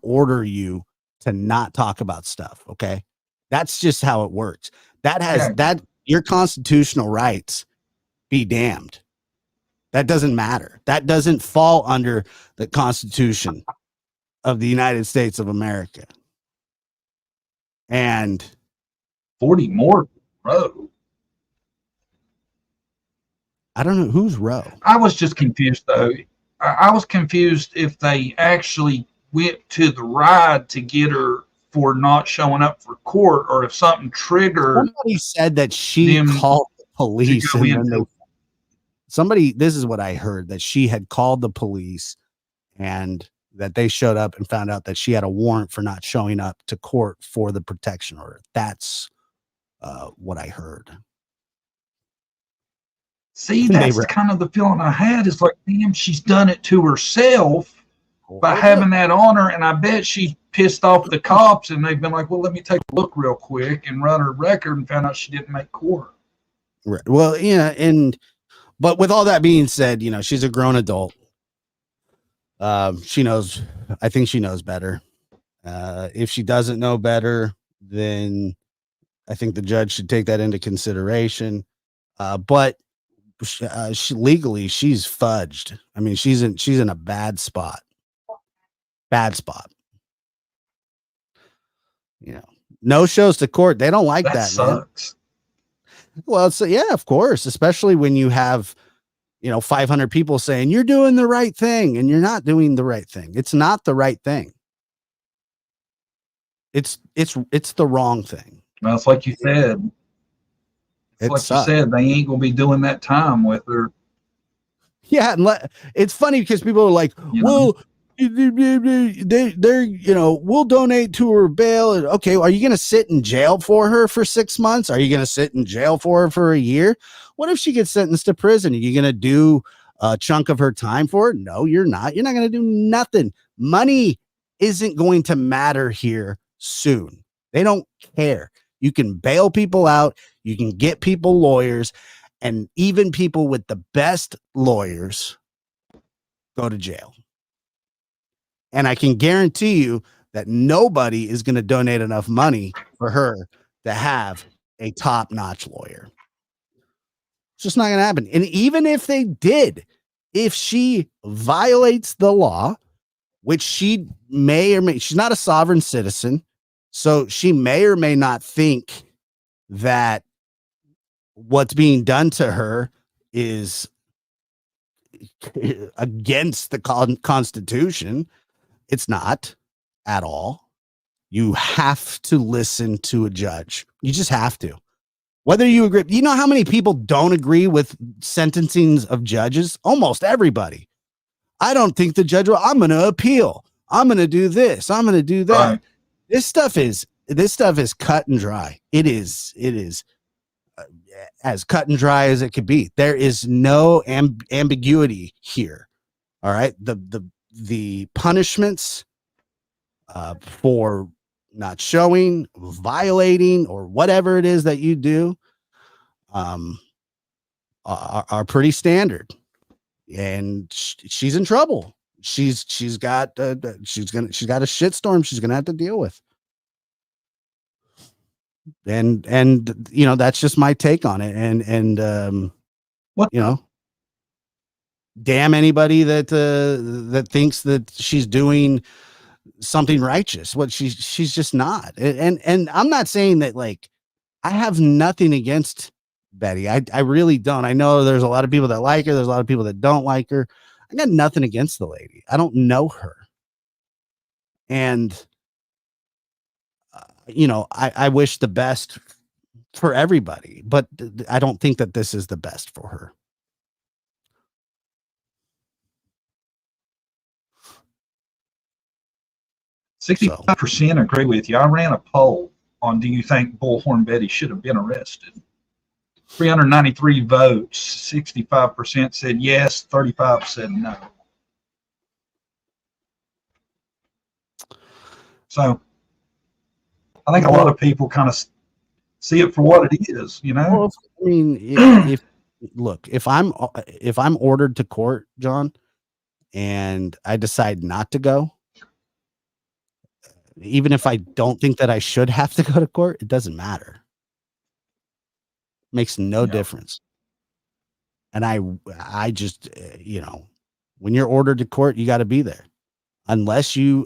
order you to not talk about stuff. Okay. That's just how it works. Your constitutional rights be damned. That doesn't matter. That doesn't fall under the Constitution of the United States of America. And 40 more Roe. I don't know who's Roe. I was just confused, though. I was confused if they actually went to the ride to get her for not showing up for court, or if something triggered. Somebody said that she called the police. This is what I heard, that she had called the police and that they showed up and found out that she had a warrant for not showing up to court for the protection order. That's what I heard. See, that's kind of the feeling I had. It's like, damn, she's done it to herself by having that on her. And I bet she pissed off the cops, and they've been like, well, let me take a look real quick, and run her record, and found out she didn't make court. Right. Well, but with all that being said, she's a grown adult. She knows, I think she knows better. If she doesn't know better, then I think the judge should take that into consideration. But legally, she's fudged. I mean, she's in a bad spot. Bad spot. No shows to court. They don't like that, sucks. Man. Well, so yeah, of course, especially when you have 500 people saying you're doing the right thing and you're not doing the right thing. It's not the right thing. It's the wrong thing. Well, it's like you said. You said, they ain't gonna be doing that time with her. Yeah, and it's funny because people are like, well, they're we'll donate to her bail. And, okay, are you gonna sit in jail for her for 6 months? Are you gonna sit in jail for her for a year? What if she gets sentenced to prison? Are you gonna do a chunk of her time for it? No, you're not. You're not gonna do nothing. Money isn't going to matter here soon. They don't care. You can bail people out. You can get people lawyers, and even people with the best lawyers go to jail. And I can guarantee you that nobody is going to donate enough money for her to have a top-notch lawyer. It's just not going to happen. And even if they did, if she violates the law, which she may or may, she's not a sovereign citizen, so she may or may not think that what's being done to her is against the Constitution. It's not at all. You have to listen to a judge. You just have to. Whether you agree, you know how many people don't agree with sentencings of judges? Almost everybody. I don't think the judge will, I'm going to appeal. I'm going to do this. I'm going to do that. Right. This stuff is cut and dry. It is as cut and dry as it could be. There is no ambiguity here. All right. The punishments for not showing, violating, or whatever it is that you do are pretty standard. And she's in trouble. She's got a shitstorm she's gonna have to deal with. And you know, that's just my take on it. And What? You know, damn anybody that thinks that she's doing something righteous. What she's just not. And I'm not saying that, like, I have nothing against Betty. I really don't. I know there's a lot of people that like her. There's a lot of people that don't like her. I got nothing against the lady. I don't know her. And you know, I wish the best for everybody, but I don't think that this is the best for her. So 65% agree with you. I ran a poll on, do you think Bullhorn Betty should have been arrested? 393 votes, 65% said yes, 35% said no. So I think a lot of people kind of see it for what it is, you know? Well, I mean, if I'm ordered to court, John, and I decide not to go, even if I don't think that I should have to go to court, it doesn't matter. Makes no difference. And I just, you know, when you're ordered to court, you got to be there. Unless you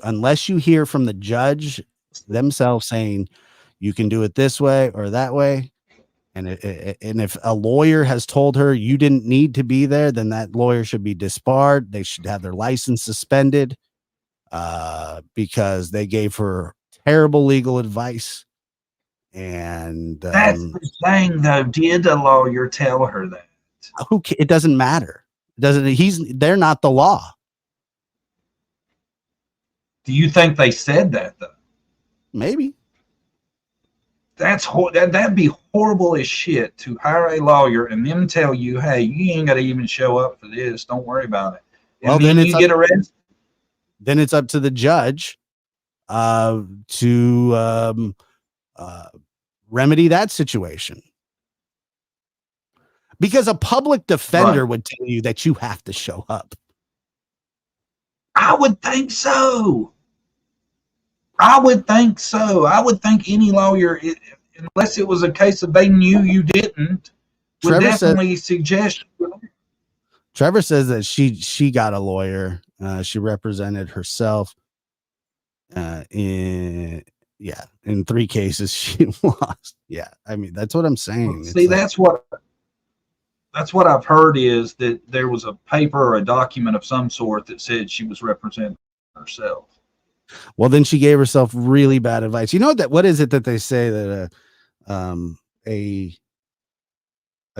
hear from the judge themselves saying you can do it this way or that way. And if a lawyer has told her you didn't need to be there, then that lawyer should be disbarred. They should have their license suspended because they gave her terrible legal advice. And that's the thing, though. Did the lawyer tell her that? It doesn't matter. They're not the law. Do you think they said that, though? Maybe. That'd be horrible as shit to hire a lawyer and them tell you, hey, you ain't got to even show up for this. Don't worry about it. And well, then you get arrested. Then it's up to the judge to remedy that situation. Because a public defender would tell you that you have to show up. I would think so. I would think any lawyer, unless it was a case of they knew you didn't, would definitely suggest. Trevor says that she got a lawyer. She represented herself in 3 cases she lost. Yeah, I mean, that's what I'm saying. See, that's what I've heard, is that there was a paper or a document of some sort that said she was representing herself. Well, then she gave herself really bad advice. You know what is it that they say that a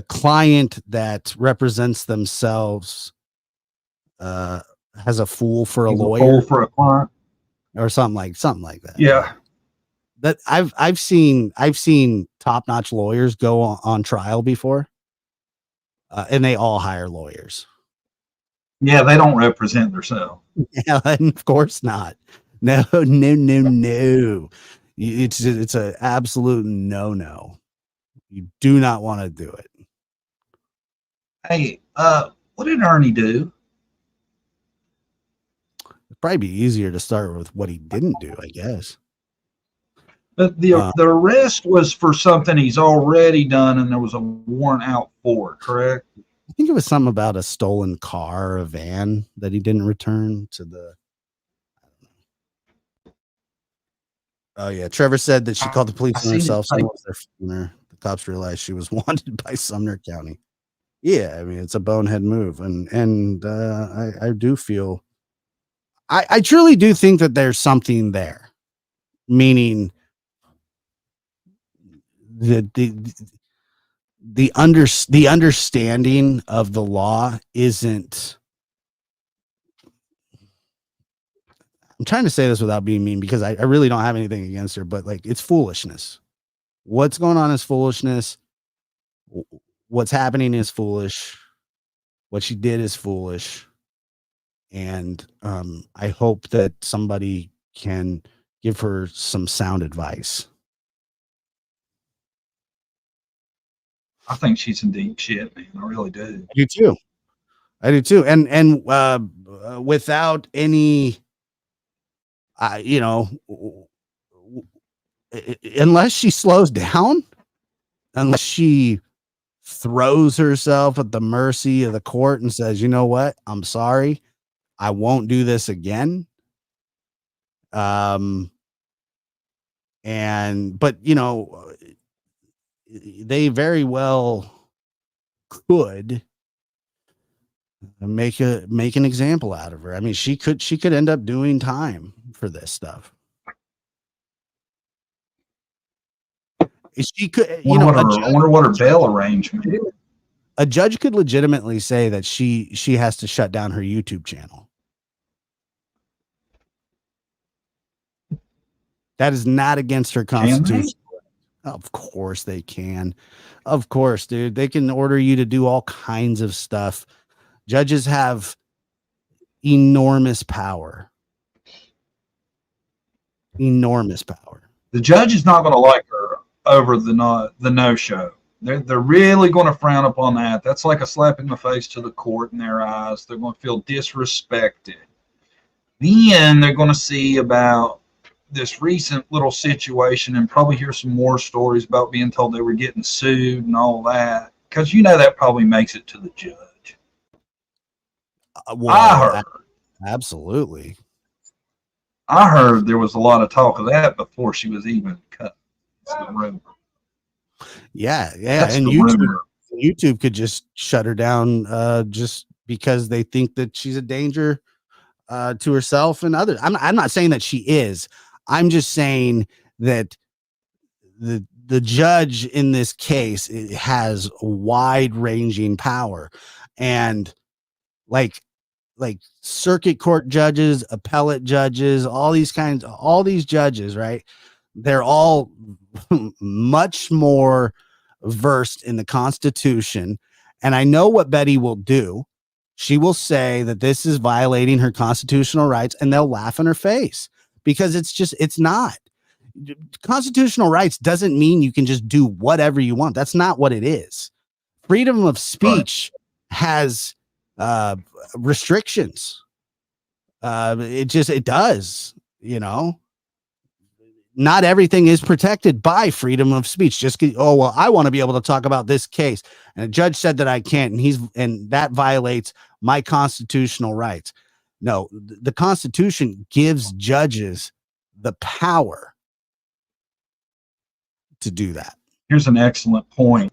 client that represents themselves has a fool for a lawyer, fool for a client, or something like that. Yeah. That I've seen top-notch lawyers go on trial before, and they all hire lawyers. Yeah, they don't represent themselves. Yeah, and of course not. No. It's an absolute no. You do not want to do it. Hey, what did Ernie do? probably be easier to start with what he didn't do, I guess. But the arrest was for something he's already done, and there was a warrant out for it, correct? I think it was something about a stolen car or a van that he didn't return to the. Oh yeah, Trevor said that she called the police on herself. Someone was there filming her. The cops realized she was wanted by Sumner County. Yeah, I mean it's a bonehead move, and I do feel, I truly do think that there's something there, meaning the understanding of the law isn't. I'm trying to say this without being mean because I really don't have anything against her, but like it's foolishness. What's going on is foolishness. What's happening is foolish. What she did is foolish. And I hope that somebody can give her some sound advice. I think she's in deep shit, man. I really do. I do too. I do too. And without any, you know, unless she slows down, unless she throws herself at the mercy of the court and says, you know what, I'm sorry, I won't do this again. But you know, they very well could make an example out of her. I mean, she could end up doing time for this stuff. She could, you know, I wonder what her bail arrangement is. A judge could legitimately say that she has to shut down her YouTube channel. That is not against her constitution. Of course they can. Of course, dude. They can order you to do all kinds of stuff. Judges have enormous power. Enormous power. The judge is not going to like her over the no-show. They're really going to frown upon that. That's like a slap in the face to the court in their eyes. They're going to feel disrespected. Then they're going to see about this recent little situation and probably hear some more stories about being told they were getting sued and all that. Because you know that probably makes it to the judge. Well, I heard. Absolutely. I heard there was a lot of talk of that before she was even cut. That's the rumor. Yeah. That's and the YouTube could just shut her down just because they think that she's a danger to herself and others. I'm not saying that she is. I'm just saying that the judge in this case has wide-ranging power, and like circuit court judges, appellate judges, all these judges, right? They're all much more versed in the Constitution. And I know what Betty will do. She will say that this is violating her constitutional rights, and they'll laugh in her face because it's not. Constitutional rights doesn't mean you can just do whatever you want. That's not what it is. Freedom of speech has restrictions. It does, you know. Not everything is protected by freedom of speech. I want to be able to talk about this case, and a judge said that I can't, and that violates my constitutional rights. No, the Constitution gives judges the power to do that. Here's an excellent point.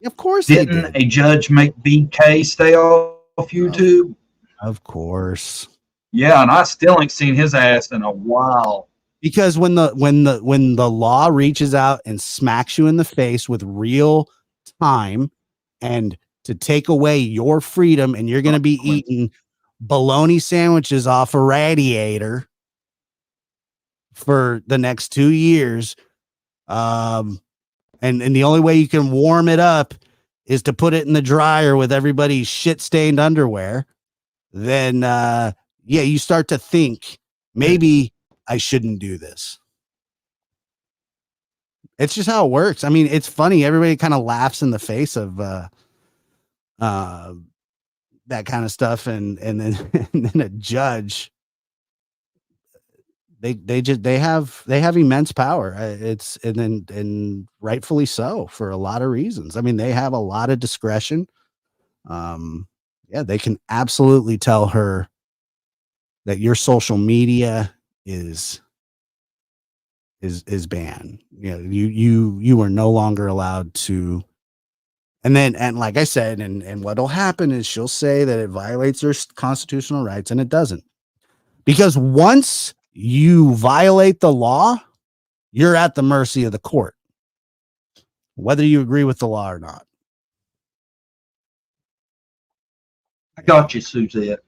Of course, didn't a judge make BK stay off YouTube? Of course. Yeah, and I still ain't seen his ass in a while. Because when the law reaches out and smacks you in the face with real time and to take away your freedom, and you're going to be eating bologna sandwiches off a radiator for the next 2 years, and the only way you can warm it up is to put it in the dryer with everybody's shit-stained underwear, then you start to think maybe I shouldn't do this. It's just how it works. I mean, it's funny. Everybody kind of laughs in the face of that kind of stuff, and then and then a judge they have immense power. It's and rightfully so for a lot of reasons. I mean, they have a lot of discretion. Yeah, they can absolutely tell her that your social media is banned. You know, you are no longer allowed to. And like I said, and what'll happen is she'll say that it violates her constitutional rights, and it doesn't. Because once you violate the law, you're at the mercy of the court, whether you agree with the law or not. I got you, Suzette.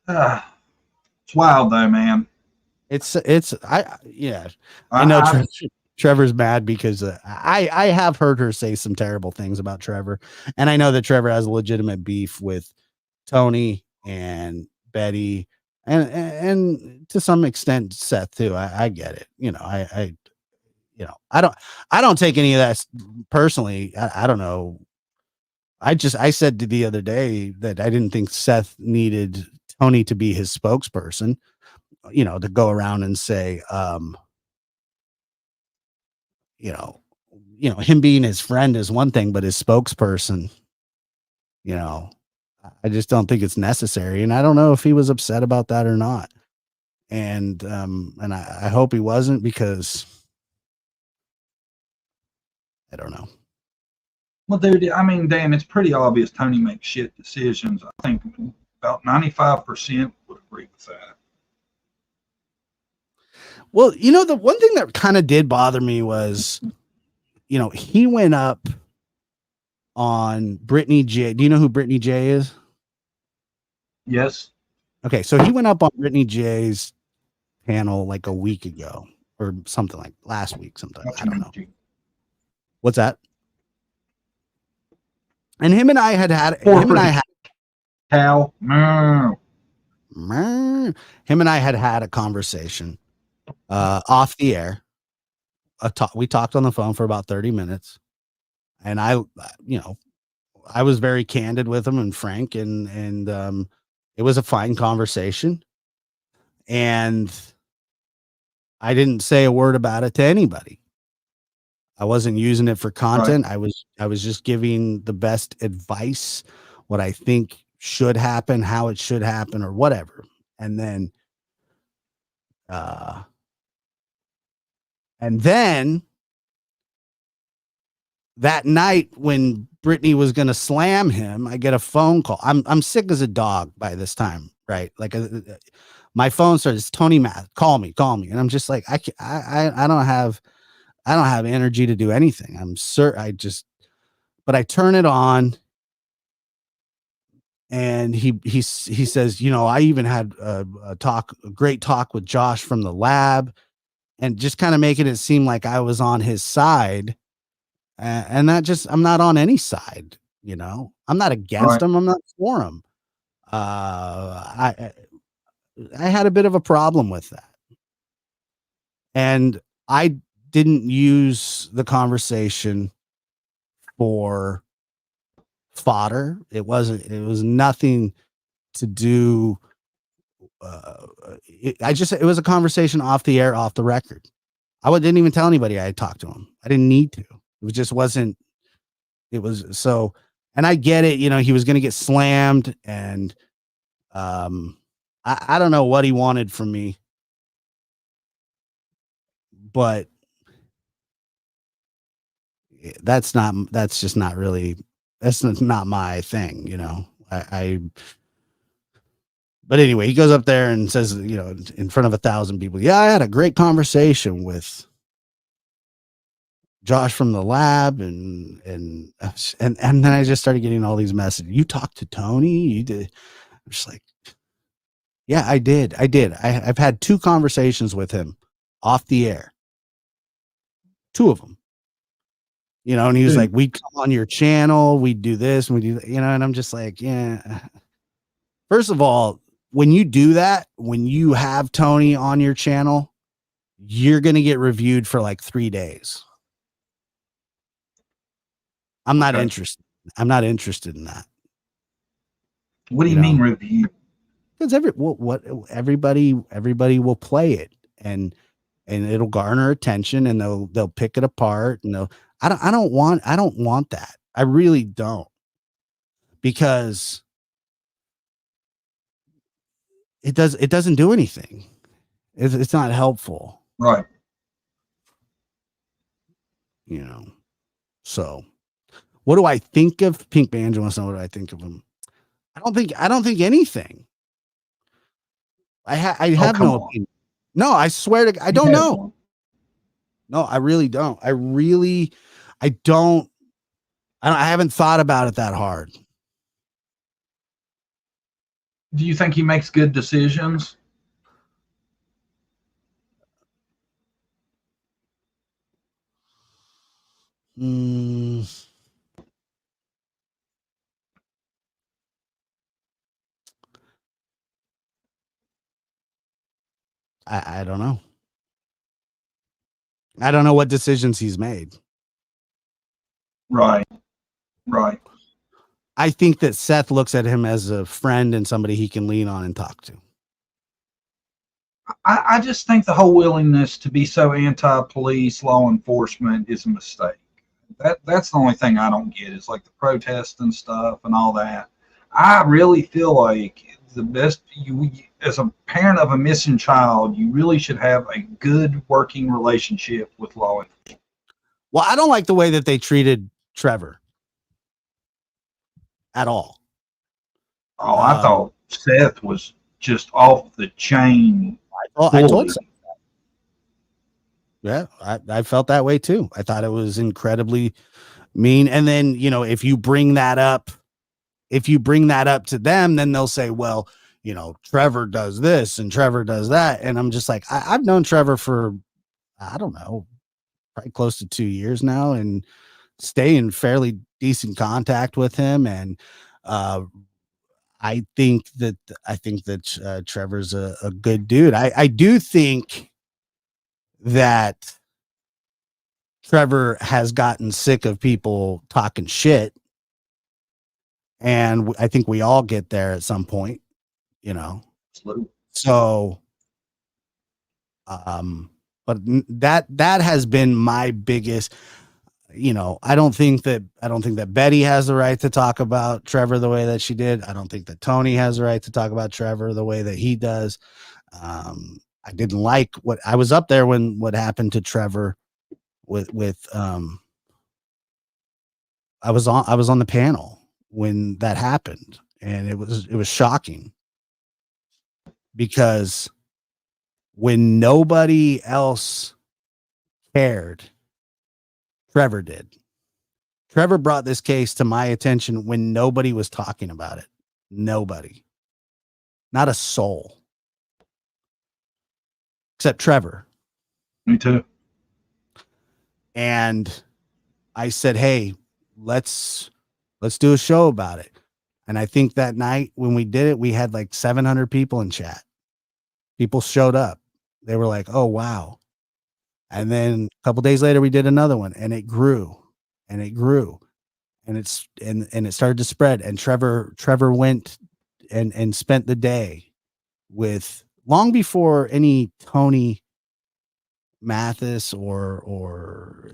It's wild though, man. I know Trevor's mad because I have heard her say some terrible things about Trevor, and I know that Trevor has a legitimate beef with Tony and Betty, and to some extent Seth too. I get it. You know, I don't take any of that personally. I don't know. I said the other day that I didn't think Seth needed Tony to be his spokesperson, you know, to go around and say, you know, him being his friend is one thing, but his spokesperson, you know, I just don't think it's necessary. And I don't know if he was upset about that or not. And I hope he wasn't, because I don't know. Well, dude, I mean, Dan, it's pretty obvious Tony makes shit decisions. I think about 95% would agree with that. Well, you know, the one thing that kind of did bother me was, you know, he went up on Brittany J. Do you know who Brittany J is? Yes. Okay, so he went up on Brittany J's panel like a week ago or something, like last week sometime. I don't know. What's that? And him and I had Him and I had a conversation off the air. We talked on the phone for about 30 minutes, and I was very candid with him and frank, and it was a fine conversation, and I didn't say a word about it to anybody. I wasn't using it for content. Right. I was just giving the best advice, what I think should happen, how it should happen, or whatever. And then that night when Brittany was going to slam him, I get a phone call. I'm sick as a dog by this time, right? Like my phone starts, Tony Math, call me. And I'm just like, I don't have energy to do anything. But I turn it on, and he says, you know, I even had a great talk with Josh from the lab, and just kind of making it seem like I was on his side. And that I'm not on any side, you know. I'm not against him. I'm not for him. I had a bit of a problem with that. And I didn't use the conversation for fodder. It was nothing to do. It was a conversation off the air, off the record. Didn't even tell anybody I had talked to him. I didn't need to. It just wasn't. It was so, and I get it. You know, he was going to get slammed, and I don't know what he wanted from me, but that's just not my thing, you know. But anyway, he goes up there and says, you know, in front of 1,000 people, yeah, I had a great conversation with Josh from the lab, and then I just started getting all these messages. You talked to Tony? You did? I'm just like, yeah, I did. I've had 2 conversations with him off the air. 2 of them. You know, and he was like, we come on your channel, we do this, and we do that, you know, and I'm just like, yeah. First of all, when you do that, when you have Tony on your channel, you're going to get reviewed for like 3 days. I'm not interested in that. What do you mean review? Because everybody will play it, and it'll garner attention, and they'll pick it apart, and I don't want that. I really don't, because it doesn't do anything. It's not helpful. Right. So what do I think of Pink Banjo? Wants to know what I think of him. I don't think anything. I have no opinion. No, I swear to I don't know. No, I really don't. I haven't thought about it that hard. Do you think he makes good decisions? I don't know. I don't know what decisions he's made. Right. I think that Seth looks at him as a friend and somebody he can lean on and talk to. I just think the whole willingness to be so anti-police law enforcement is a mistake. That's the only thing I don't get, is like the protest and stuff and all that. I really feel like the best, you as a parent of a missing child, you really should have a good working relationship with law enforcement. Well, I don't like the way that they treated Trevor at all. Oh, I thought Seth was just off the chain. I told Seth that. Yeah, I felt that way too. I thought it was incredibly mean. And then, if you bring that up to them, then they'll say, well, Trevor does this and Trevor does that. And I'm just like, I've known Trevor for, I don't know, probably close to 2 years now, and stay in fairly decent contact with him. And I think that Trevor's a good dude. I do think that Trevor has gotten sick of people talking shit. And I think we all get there at some point, Absolutely. So, but that has been my biggest, I don't think that Betty has the right to talk about Trevor the way that she did. I don't think that Tony has the right to talk about Trevor the way that he does. I didn't like I was up there when what happened to Trevor with I was on the panel when that happened, and it was shocking, because when nobody else cared, Trevor did. Trevor brought this case to my attention when nobody was talking about it. Nobody. Not a soul. Except Trevor. Me too. And I said, hey, let's do a show about it. And I think that night when we did it, we had like 700 people in chat. People showed up. They were like, oh, wow. And then a couple days later, we did another one, and it grew and it grew, and it started to spread. And Trevor went and spent the day with, long before any Tony Mathis or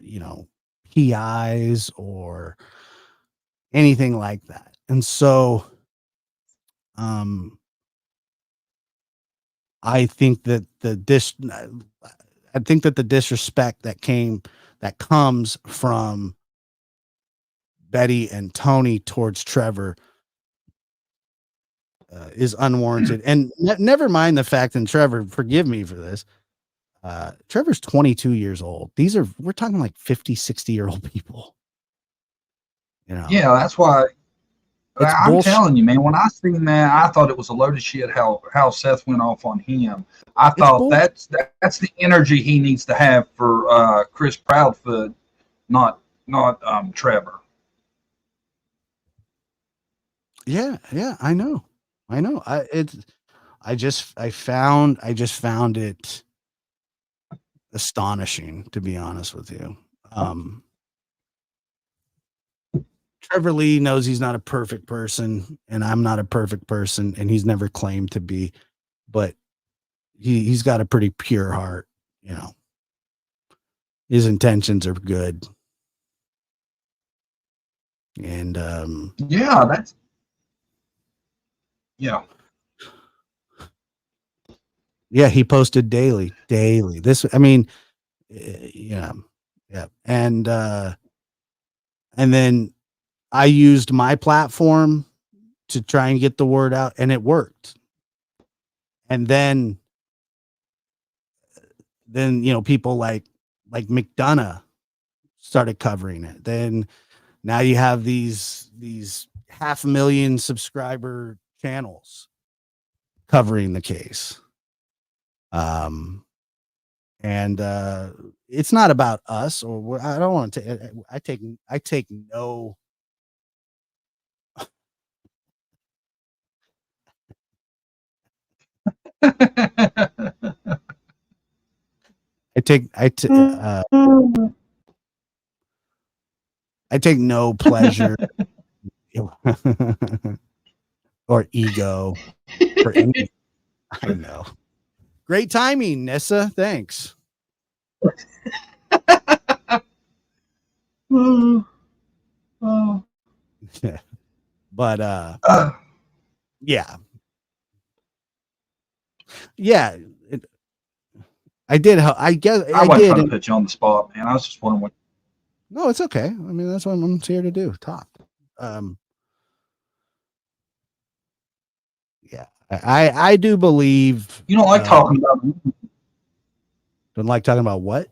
PIs or anything like that. And so I think that the disrespect that comes from Betty and Tony towards Trevor is unwarranted. And never mind the fact, and Trevor, forgive me for this, Trevor's 22 years old. We're talking like 50, 60-year-old people. Yeah, that's why I'm bullshit. telling you, man, when I seen that, I thought it was a load of shit how Seth went off on him. I thought that's the energy he needs to have for Chris Proudfoot, not Trevor. Yeah, I know. I just found it astonishing, to be honest with you. Trevor Lee knows he's not a perfect person, and I'm not a perfect person, and he's never claimed to be, but he's got a pretty pure heart, you know. His intentions are good. And Yeah, that's yeah. Yeah, he posted daily. This, I mean, yeah. And then I used my platform to try and get the word out, and it worked. And then you know, people like McDonough started covering it. Then now you have these 500,000 subscriber channels covering the case. And it's not about us, or I don't want to. I take no. I take no pleasure or ego for any. I know. Great timing, Nissa. Thanks. But yeah. Yeah. I did. I guess I wasn't did. trying to put you on the spot, man. I was just wondering what. No, it's okay. I mean, that's what I'm here to do. Talk. Yeah, I do believe You don't like talking about. Don't like talking about what?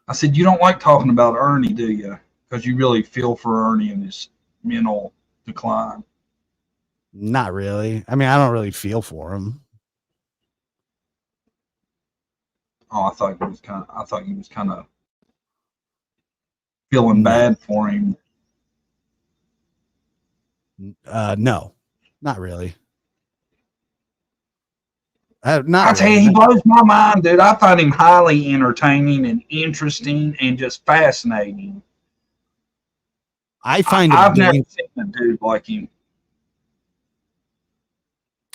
I said you don't like talking about Ernie, do you? Because you really feel for Ernie and his mental decline. Not really. I mean, I don't really feel for him. Oh, I thought he was kind of feeling bad for him. No, not really. I tell you, he blows my mind, dude. I find him highly entertaining and interesting and just fascinating. I've never seen a dude like him.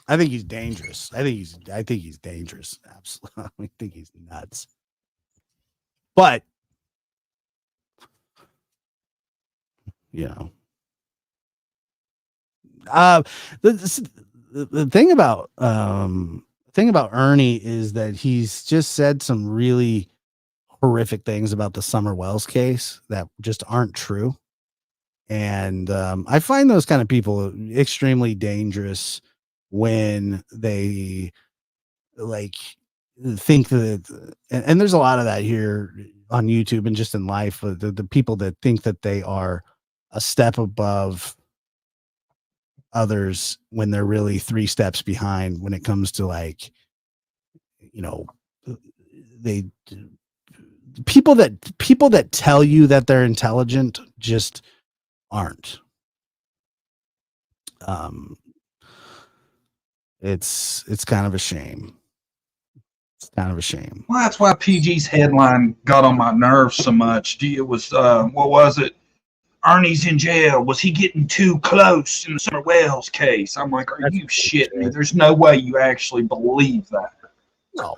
I think he's dangerous. I think he's dangerous. Absolutely. I think he's nuts. But you know, the thing about Ernie is that he's just said some really horrific things about the Summer Wells case that just aren't true. And I find those kind of people extremely dangerous when they like think that, and there's a lot of that here on YouTube and just in life, the people that think that they are a step above others when they're really 3 steps behind when it comes to, like, you know, people that tell you that they're intelligent just aren't. It's kind of a shame. It's kind of a shame. Well, that's why PG's headline got on my nerves so much. It was what was it? Ernie's in jail. Was he getting too close in the Summer Wells case? I'm like, are you shitting me? There's no way you actually believe that. No,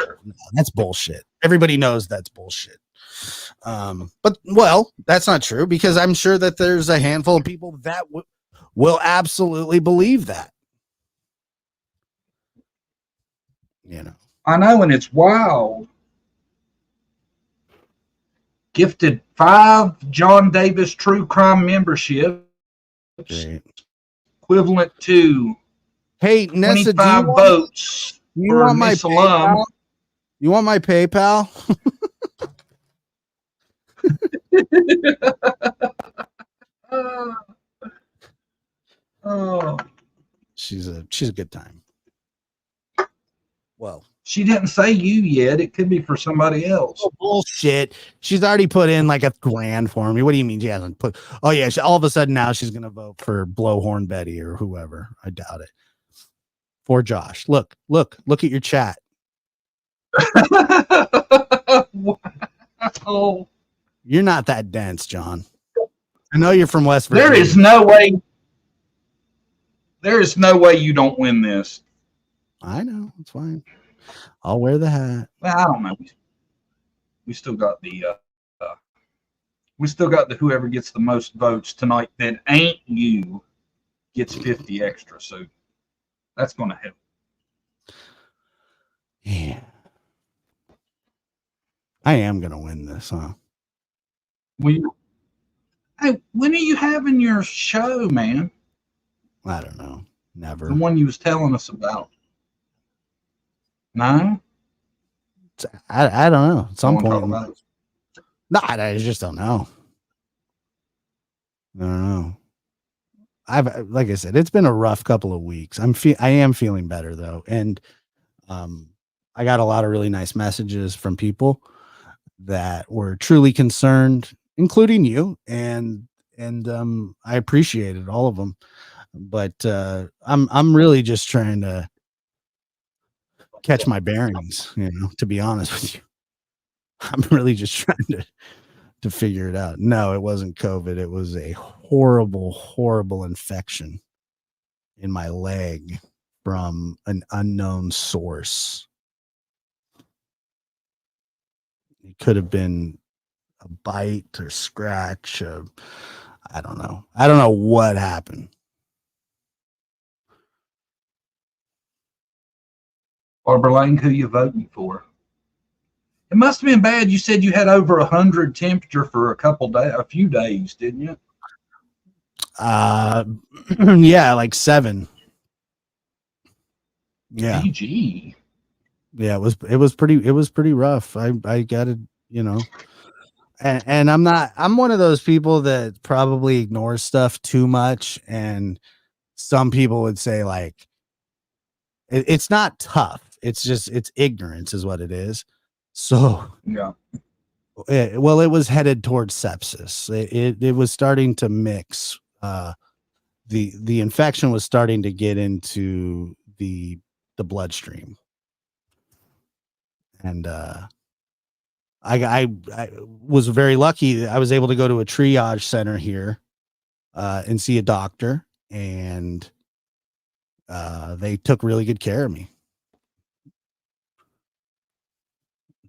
that's bullshit. Everybody knows that's bullshit. But well, that's not true, because I'm sure that there's a handful of people that will absolutely believe that. You know, I know, and it's wild. Gifted 5 John Davis True Crime memberships, equivalent to Nessa, 25 votes. You want my PayPal? You want my PayPal? Oh, she's a good time. Well, she didn't say you yet. It could be for somebody else. Oh, bullshit. She's already put in like $1,000 for me. What do you mean she hasn't put? Oh yeah, all of a sudden now she's gonna vote for Blowhorn Betty or whoever. I doubt it. For Josh. Look at your chat. Oh. You're not that dense, John. I know you're from West Virginia. There is no way you don't win this. I know. It's fine. I'll wear the hat. Well, I don't know. We still got the whoever gets the most votes tonight that ain't you gets 50 extra. So that's going to help. Yeah. I am going to win this, huh? Hey, when are you having your show, man? I don't know. Never. The one you was telling us about. No? I don't know. At some Don't wanna talk point. about it? No, I just don't know. I don't know. Like I said, it's been a rough couple of weeks. I am feeling better though. And I got a lot of really nice messages from people that were truly concerned, including you. And I appreciated all of them. But I'm really just trying to catch my bearings, to be honest with you. I'm really just trying to figure it out. No, it wasn't COVID. It was a horrible, horrible infection in my leg from an unknown source. It could have been a bite or scratch. I don't know. I don't know what happened. Barbara Lane, who you voting for? It must have been bad. You said you had over 100 temperature for a few days, didn't you? Yeah, like 7. Yeah. PG. Yeah, it was pretty rough. I got it, and I'm one of those people that probably ignores stuff too much. And some people would say like, it's not tough. It's just, it's ignorance is what it is. So yeah. It was headed towards sepsis. It was starting to mix. The infection was starting to get into the bloodstream. And I was very lucky. I was able to go to a triage center here and see a doctor, and they took really good care of me.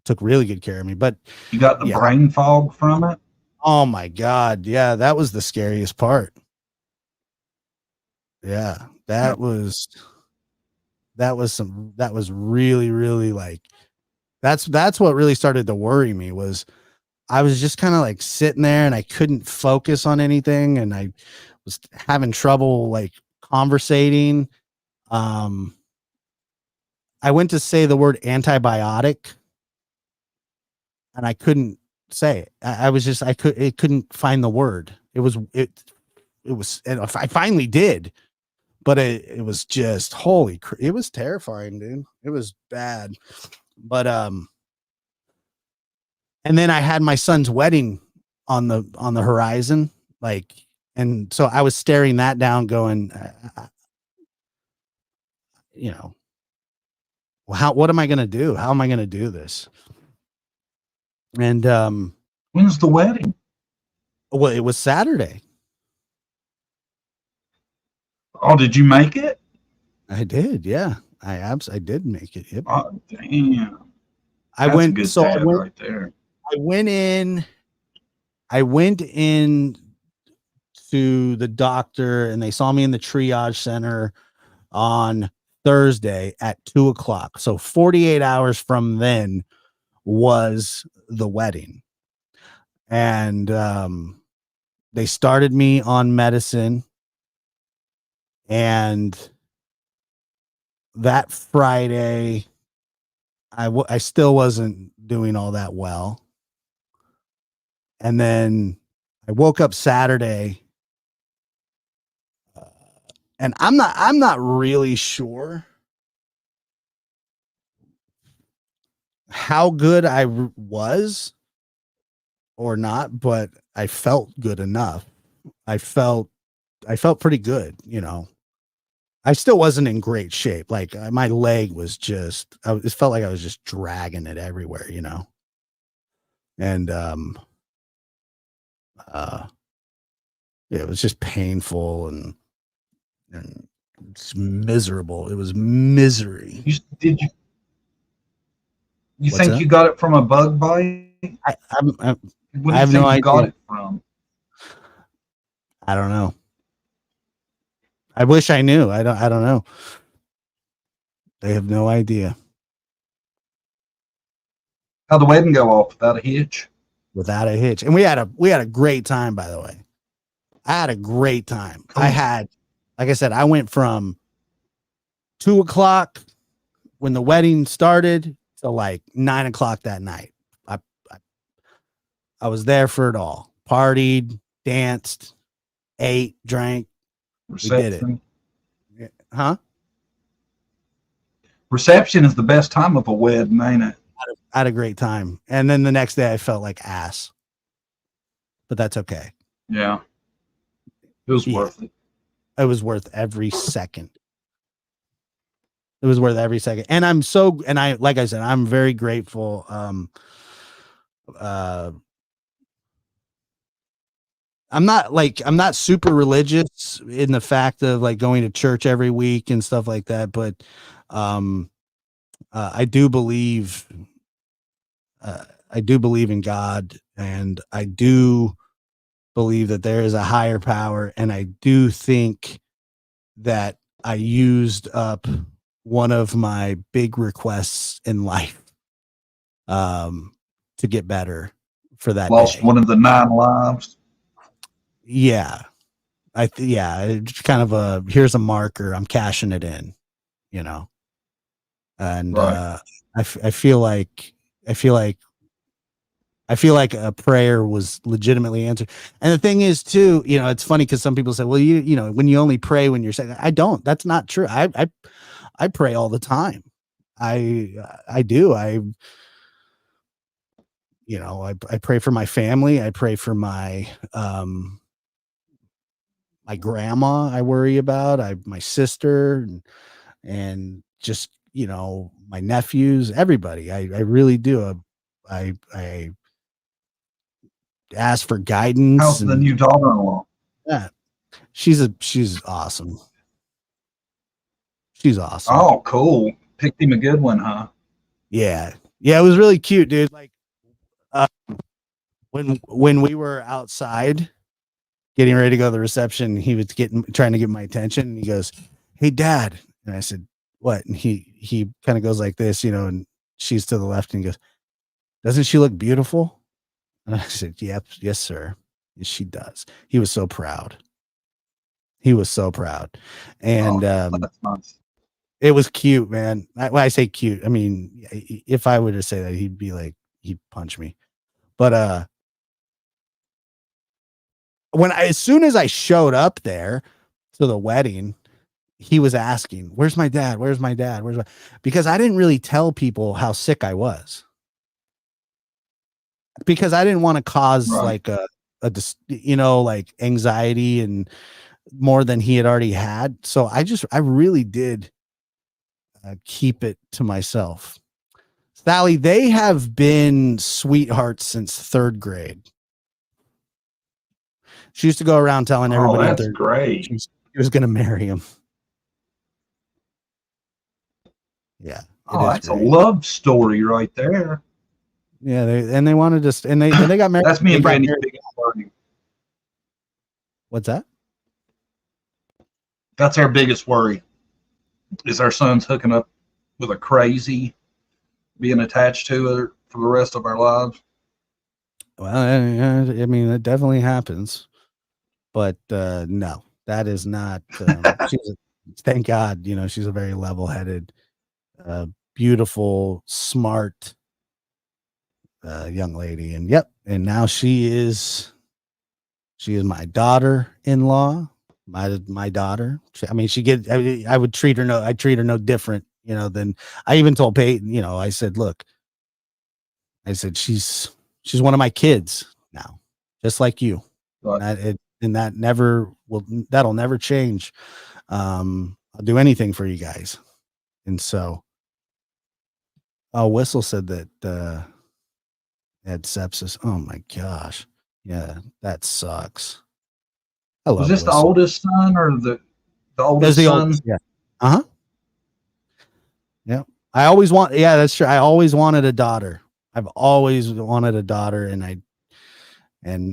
But you got the brain fog from it? Oh my God. Yeah, that was the scariest part. Yeah, that was really, really like, that's what really started to worry me. Was I was just kind of like sitting there and I couldn't focus on anything, and I was having trouble like conversating. I went to say the word antibiotic and I couldn't say it. It couldn't find the word. It was, and I finally did, but it was just, it was terrifying, dude. It was bad. But, and then I had my son's wedding on the horizon. Like, and so I was staring that down going, what am I going to do? How am I going to do this? And when's the wedding? Well, it was Saturday. Oh, did you make it? I did. Yeah, I did make it. Yep. Oh, damn. I went right there. I went in to the doctor, and they saw me in the triage center on Thursday at 2:00. So 48 hours from then was the wedding. And they started me on medicine, and that Friday I still wasn't doing all that well. And then I woke up Saturday, and I'm not really sure how good I was or not, but I felt good enough. I felt pretty good, I still wasn't in great shape. Like my leg was just, it felt like I was just dragging it everywhere, And it was just painful and it's miserable. It was misery. You What's think that? you got it from a bug bite? I What do you have think no you got idea. it from? I don't know. I wish I knew. I don't know. I have no idea. How'd the wedding go off without a hitch? Without a hitch. And we had a great time, by the way. I had a great time. Cool. I had, like I said, I went from 2:00 when the wedding started to like 9:00 that night. I was there for it all. Partied, danced, ate, drank. Reception. We did it. Huh? Reception is the best time of a wedding, ain't it? I had a great time. And then the next day I felt like ass. But that's okay. Yeah. It was worth it. It was worth every second. It was worth every second. And like I said, I'm very grateful. I'm not super religious in the fact of like going to church every week and stuff like that, but I do believe in God, and I do believe that there is a higher power, and I do think that I used up one of my big requests in life to get better for that Lost day. one of the 9 lives. Yeah. It's kind of here's a marker. I'm cashing it in, and Right. I feel like a prayer was legitimately answered. And the thing is too, it's funny because some people say, well, when you only pray when you're sick. I don't. That's not true. I pray all the time. I do. I pray for my family. I pray for my my grandma. I worry about. My sister and just my nephews. Everybody. I really do. I ask for guidance. How's the new daughter-in-law? Yeah, she's awesome. She's awesome. Oh, cool. Picked him a good one, huh? Yeah. It was really cute, dude. Like, when we were outside getting ready to go to the reception, he was trying to get my attention, and he goes, "Hey, Dad," and I said, "What?" And he kind of goes like this, and she's to the left, and he goes, "Doesn't she look beautiful?" And I said, "Yep, yes, sir. Yes, she does." He was so proud. And That's nice. it was cute, man. When I say cute, I mean, if I were to say that, he'd punch me. But as soon as I showed up there to the wedding, he was asking, "Where's my dad? Where's my dad? Because I didn't really tell people how sick I was. Because I didn't want to cause like like anxiety and more than he had already had. So I really did keep it to myself. Sally, they have been sweethearts since 3rd grade. She used to go around telling everybody that's great. She was going to marry him. Yeah. That's great. A love story right there. Yeah, they wanted to, and they got married. That's me and Brandy's biggest worry. What's that? That's our biggest worry. Is our son's hooking up with a crazy, being attached to her for the rest of our lives? Well, I mean, it definitely happens, but no, that is not. Thank God, she's a very level-headed, beautiful, smart young lady, and and now she is my daughter-in-law, my daughter. I would treat her no different, than I even told Peyton. I said, look, she's one of my kids now, just like you. Right. That'll never change. I'll do anything for you guys. And so, Whistle said that had sepsis. Oh my gosh. Yeah, that sucks. I love Was this the Alyssa. oldest son or the As oldest the son? oldest, yeah. Uh-huh. Yeah. I always want, yeah, that's true. I always wanted a daughter. I've always wanted a daughter, and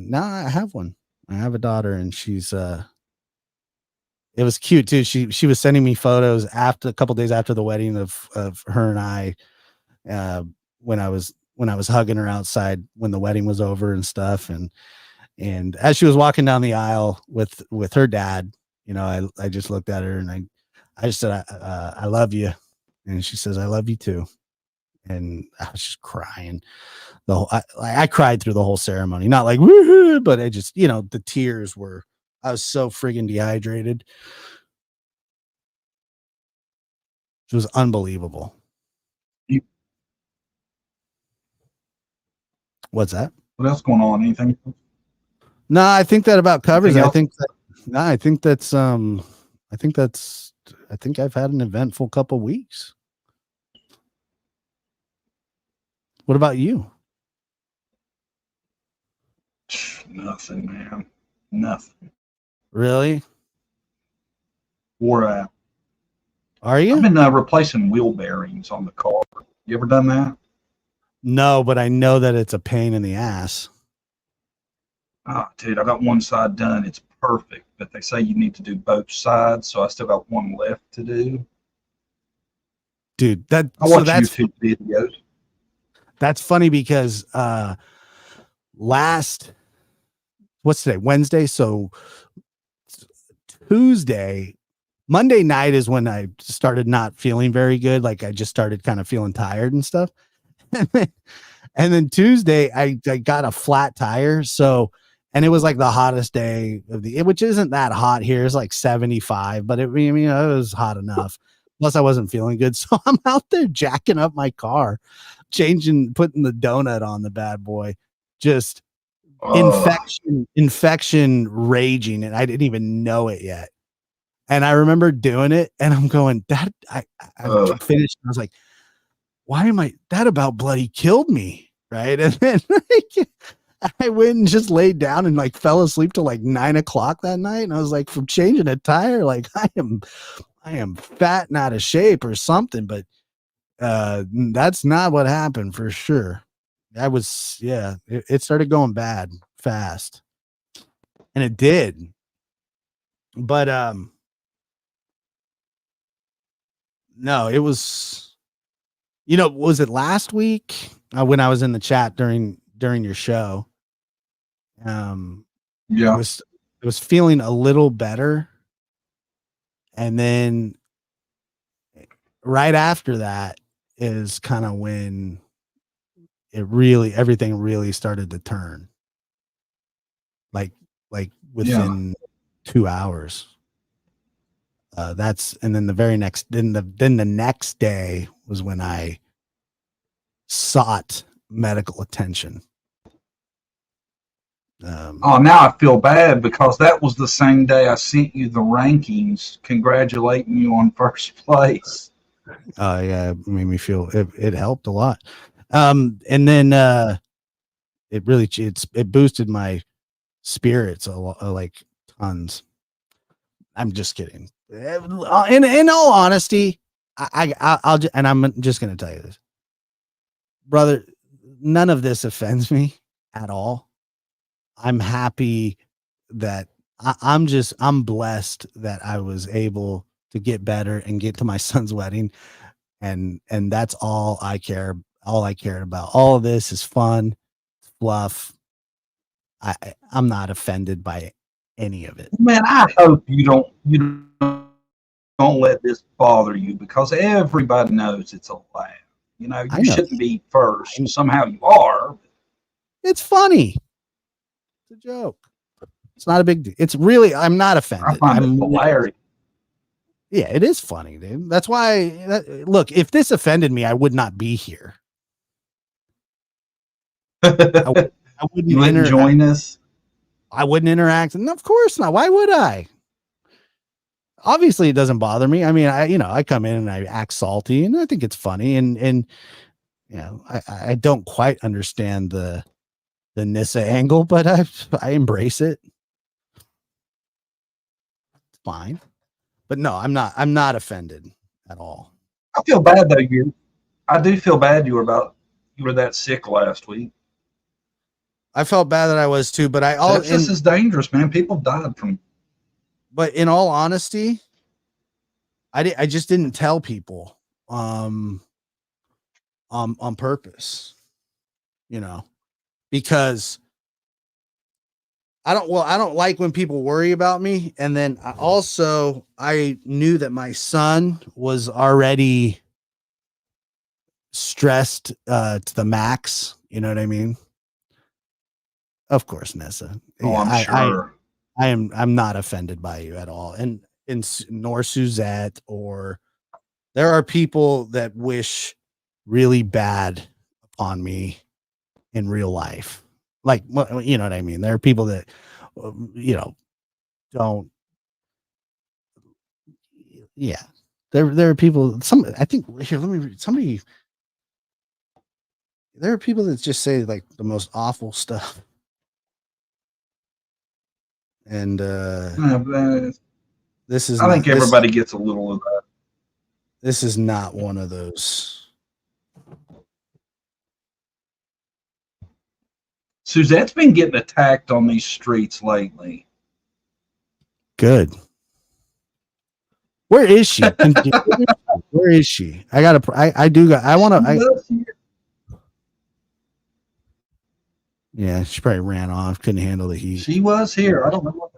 now I have one. I have a daughter, and she's it was cute too. She was sending me photos after a couple days after the wedding of her and I when I was hugging her outside when the wedding was over and stuff, and as she was walking down the aisle with her dad, you know, I just looked at her and I just said I love you, and she says I love you too, and I was just crying. I cried through the whole ceremony, not like woohoo, but I just, you know, the tears were. I was so friggin' dehydrated. It was unbelievable. What's that? What else going on? Anything? No, I think that about covers. Anything I think that's I think I've had an eventful couple weeks. What about you? Nothing, man. Nothing. Really? Wore out. Are you? I've been replacing wheel bearings on the car. You ever done that? No, but I know that it's a pain in the ass. Oh, dude, I got one side done. It's perfect, but they say you need to do both sides, so I still got one left to do. Dude, I watch YouTube videos. That's funny because what's today? Wednesday. So Monday night is when I started not feeling very good. Like I just started kind of feeling tired and stuff. And then Tuesday I got a flat tire. So, and it was like the hottest day of which isn't that hot here. It's like 75, but it was hot enough. Plus I wasn't feeling good. So I'm out there jacking up my car, putting the donut on the bad boy, just infection raging. And I didn't even know it yet. And I remember doing it and I'm going, I finished. And I was like, why am that about bloody killed me? Right. And then I went and just laid down and like fell asleep till like 9 o'clock that night. And I was like, from changing a tire, like I am fat and out of shape or something, but that's not what happened for sure. It started going bad fast. And it did. But no, it was, was it last week when I was in the chat during your show? Yeah, it was feeling a little better. And then right after that is kind of when everything really started to turn. Like within 2 hours. And then the next day was when I sought medical attention. Now I feel bad because that was the same day I sent you the rankings congratulating you on first place. Yeah, it made me feel it helped a lot. And then it boosted my spirits a lot, like tons. I'm just kidding. In all honesty, I'm just going to tell you this, brother, none of this offends me at all. I'm happy that I'm blessed that I was able to get better and get to my son's wedding. And that's all I cared about. All of this is fun, fluff. I'm not offended by any of it. Man, I hope you don't let this bother you because everybody knows it's a laugh. You shouldn't be first. Somehow you are. It's funny. It's a joke. It's not a big deal. It's really, I'm not offended. I find it hilarious. Yeah, it is funny, dude. That's why, look, if this offended me, I would not be here. I wouldn't join us. I wouldn't interact. And of course not. Why would I? Obviously it doesn't bother me. I mean, I come in and I act salty and I think it's funny. And I don't quite understand the Nissa angle, but I embrace it. fine. But no, I'm not offended at all. I feel bad though. I do feel bad you were that sick last week. I felt bad that I was too, but Sepsis is dangerous, man. People died from. But in all honesty, I just didn't tell people on purpose, because I don't like when people worry about me. And then I knew that my son was already stressed to the max. You know what I mean? Of course, Nessa. Oh, I'm sure. I'm not offended by you at all. And nor Suzette, or there are people that wish really bad upon me in real life. Like, you know what I mean? There are people that, don't. Yeah. There are people, I think here, let me read somebody. There are people that just say like the most awful stuff. And this is. I think everybody gets a little of that. This is not one of those. Suzette's been getting attacked on these streets lately. Good. Where is she? Where is she? I want to. Yeah, she probably ran off. Couldn't handle the heat. She was here. I don't know what.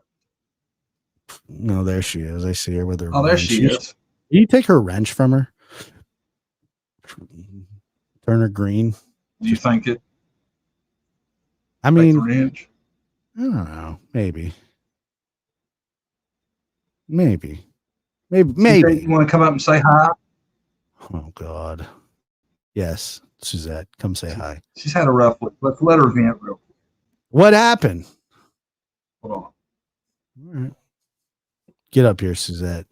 No, there she is. I see her with her. Oh, there she is. Can you take her wrench from her? Turn her green. Do you think it? I mean, I don't know. Maybe. Maybe. You want to come up and say hi? Oh God. Yes, Suzette, come say hi. She's had a rough week. Let's let her vent real quick. What happened? Hold on. All right. Get up here, Suzette.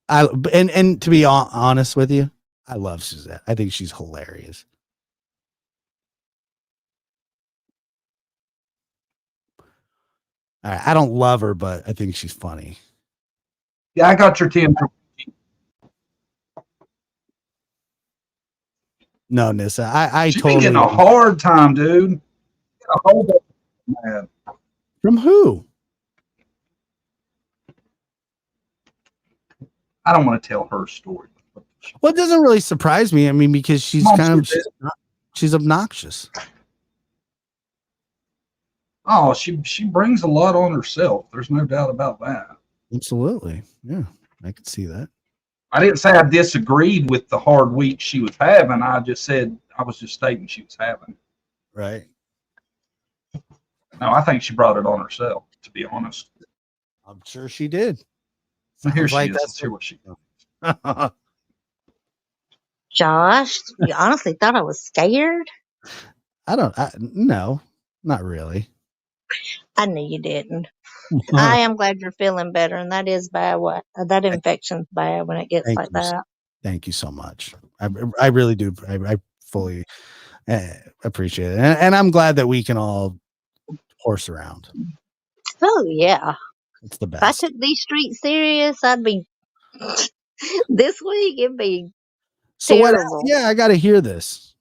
And to be honest with you, I love Suzette. I think she's hilarious. All right, I don't love her, but I think she's funny. Yeah, I got your 10. No, Nissa, I She's totally getting a hard time, dude. Man. From who? I don't want to tell her story. Well, it doesn't really surprise me. I mean, because she's she's obnoxious. Oh, she brings a lot on herself. There's no doubt about that. Absolutely. Yeah, I could see that. I didn't say I disagreed with the hard week she was having. I just said I was just stating she was having. Right. No, I think she brought it on herself, to be honest. I'm sure she did. So here she is. Let's hear what she does. Josh, you honestly thought I was scared? No, not really. I knew you didn't. I am glad you're feeling better, and that is bad. That infection's bad when it gets like that. Thank you so much. I really do. I fully appreciate it, and I'm glad that we can all horse around. Oh yeah, it's the best. If I took these streets serious, I'd be this week. It'd be terrible. Yeah, I got to hear this.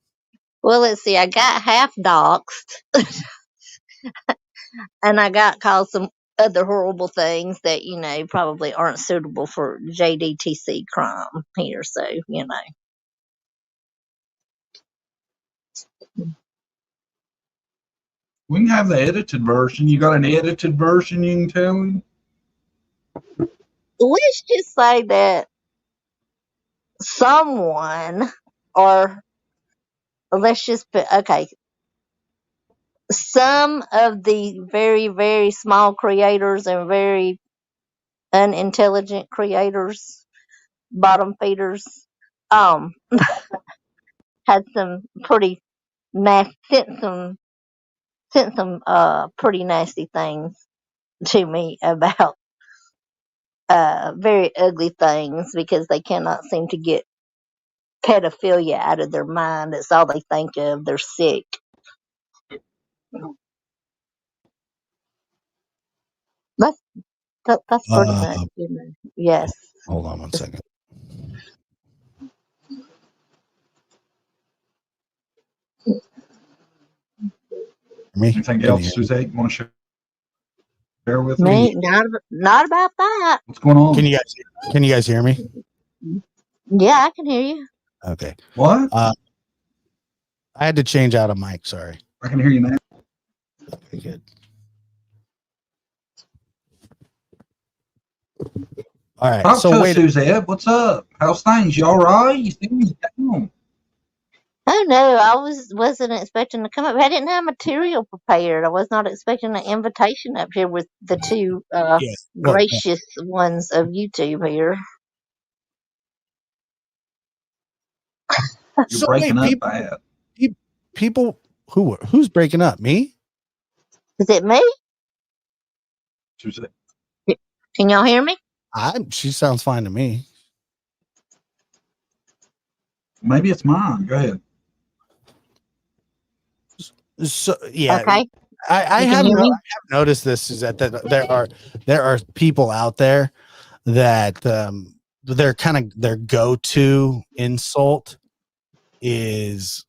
Well, let's see. I got half doxxed. And I got called some other horrible things that, probably aren't suitable for JDTC crime here. So, We can have the edited version. You got an edited version you can tell me? Let's just say that someone, or let's just put, okay, some of the very, very small creators and very unintelligent creators, bottom feeders, had some pretty sent some pretty nasty things to me about very ugly things, because they cannot seem to get pedophilia out of their mind. It's all they think of. They're sick. That's pretty much, you know. Yes. Hold on one second. Me? Anything Can else, you- Suzette, you want to share with Me, me? not about that. What's going on? Can you guys hear me? Yeah, I can hear you. Okay. What? I had to change out a mic. Sorry. I can hear you now. Okay, good. All right. Talk So to us, wait. Suzette. What's up? How's things? You all right? You seem down. Oh no, I wasn't expecting to come up. I didn't have material prepared. I was not expecting an invitation up here with the two Yes. Well, gracious ones of YouTube here. You're So breaking wait, up bad. people who's breaking up? Me? Is it me? Suzette. Can y'all hear me? She sounds fine to me. Maybe it's mine. Go ahead. So yeah. Okay. I You can have hear me? noticed this is that there are people out there that they're kind of their go-to insult is,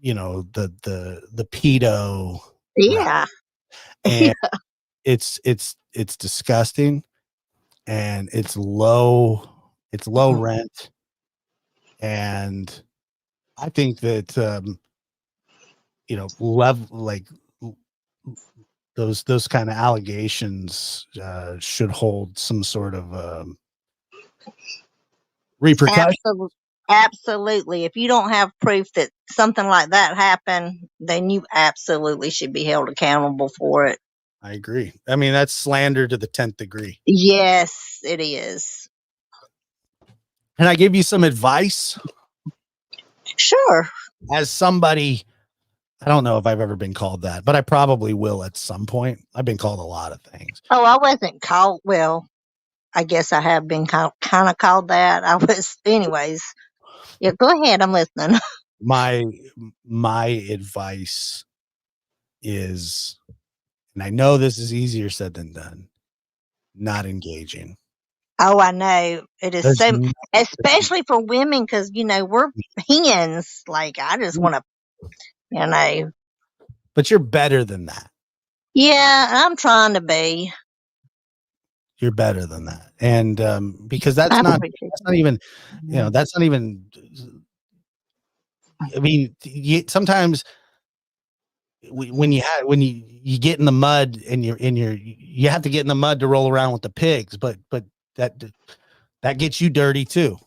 you know, the pedo. Yeah. And it's disgusting, and it's low rent, and I think that you know, those kind of allegations should hold some sort of repercussion. Absolutely. If you don't have proof that something like that happened, then you absolutely should be held accountable for it. I agree. I mean, that's slander to the 10th degree. Yes, it is. Can I give you some advice? Sure. As somebody, I don't know if I've ever been called that, but I probably will at some point. I've been called a lot of things. Oh, I wasn't called. Well, I guess I have been kind of called that. I was, anyways. Yeah, go ahead. I'm listening. My advice is, and I know this is easier said than done, not engaging. Oh, I know. It is There's so, nothing- especially for women, because, you know, we're hens. Like, I just want to, you know. But you're better than that. Yeah, I'm trying to be. You're better than that. And because that's not even, you know, that's not even, I mean, sometimes when you get in the mud and you have to get in the mud to roll around with the pigs, but that gets you dirty too.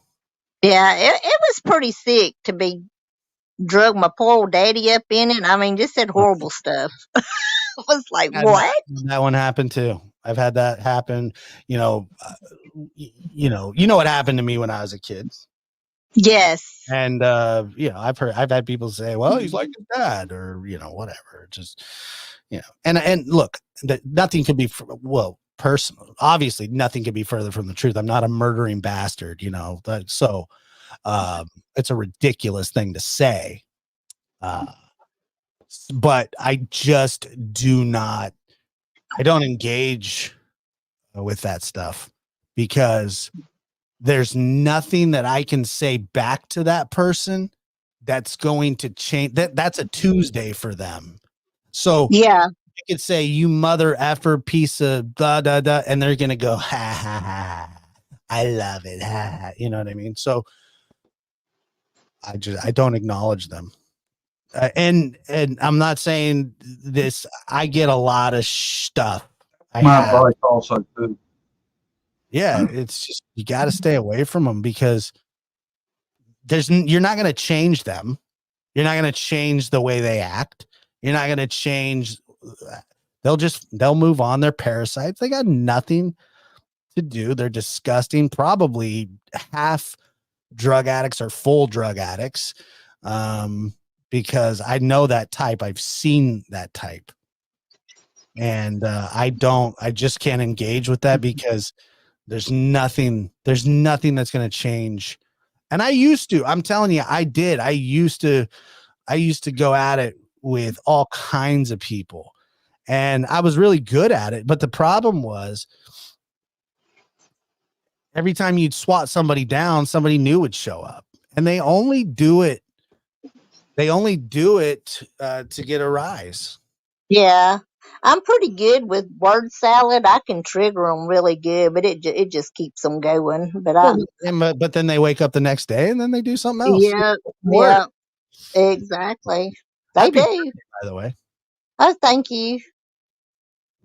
Yeah, it was pretty sick to be drug my poor old daddy up in it. I mean, just said horrible stuff. I was like, what? That one happened too. I've had that happen. You know what happened to me when I was a kid. Yes. And you know, I've had people say, well, he's like his dad, or, you know, whatever. Just, you know, and look, that nothing could be personal. Obviously, nothing could be further from the truth. I'm not a murdering bastard, you know. So it's a ridiculous thing to say. But I just I don't engage with that stuff, because there's nothing that I can say back to that person that's going to change. That's a Tuesday for them. So yeah, I could say, you mother effer piece of da da da, and they're gonna go, ha ha ha, I love it, ha ha. You know what I mean? So I don't acknowledge them. And I'm not saying this. I get a lot of stuff. My advice also too. Yeah, it's just, you got to stay away from them, because you're not going to change them. You're not going to change the way they act. You're not going to change. They'll move on. They're parasites. They got nothing to do. They're disgusting. Probably half drug addicts are full drug addicts. Because I know that type. I've seen that type. And I just can't engage with that, because there's nothing that's going to change. And I'm telling you, I used to go at it with all kinds of people, and I was really good at it. But the problem was every time you'd swat somebody down, somebody new would show up, and they only do it. They only do it to get a rise. Yeah, I'm pretty good with word salad. I can trigger them really good, but it just keeps them going. But But then they wake up the next day and then they do something else. yeah, exactly. They Happy do. birthday, by the way. Oh, thank you.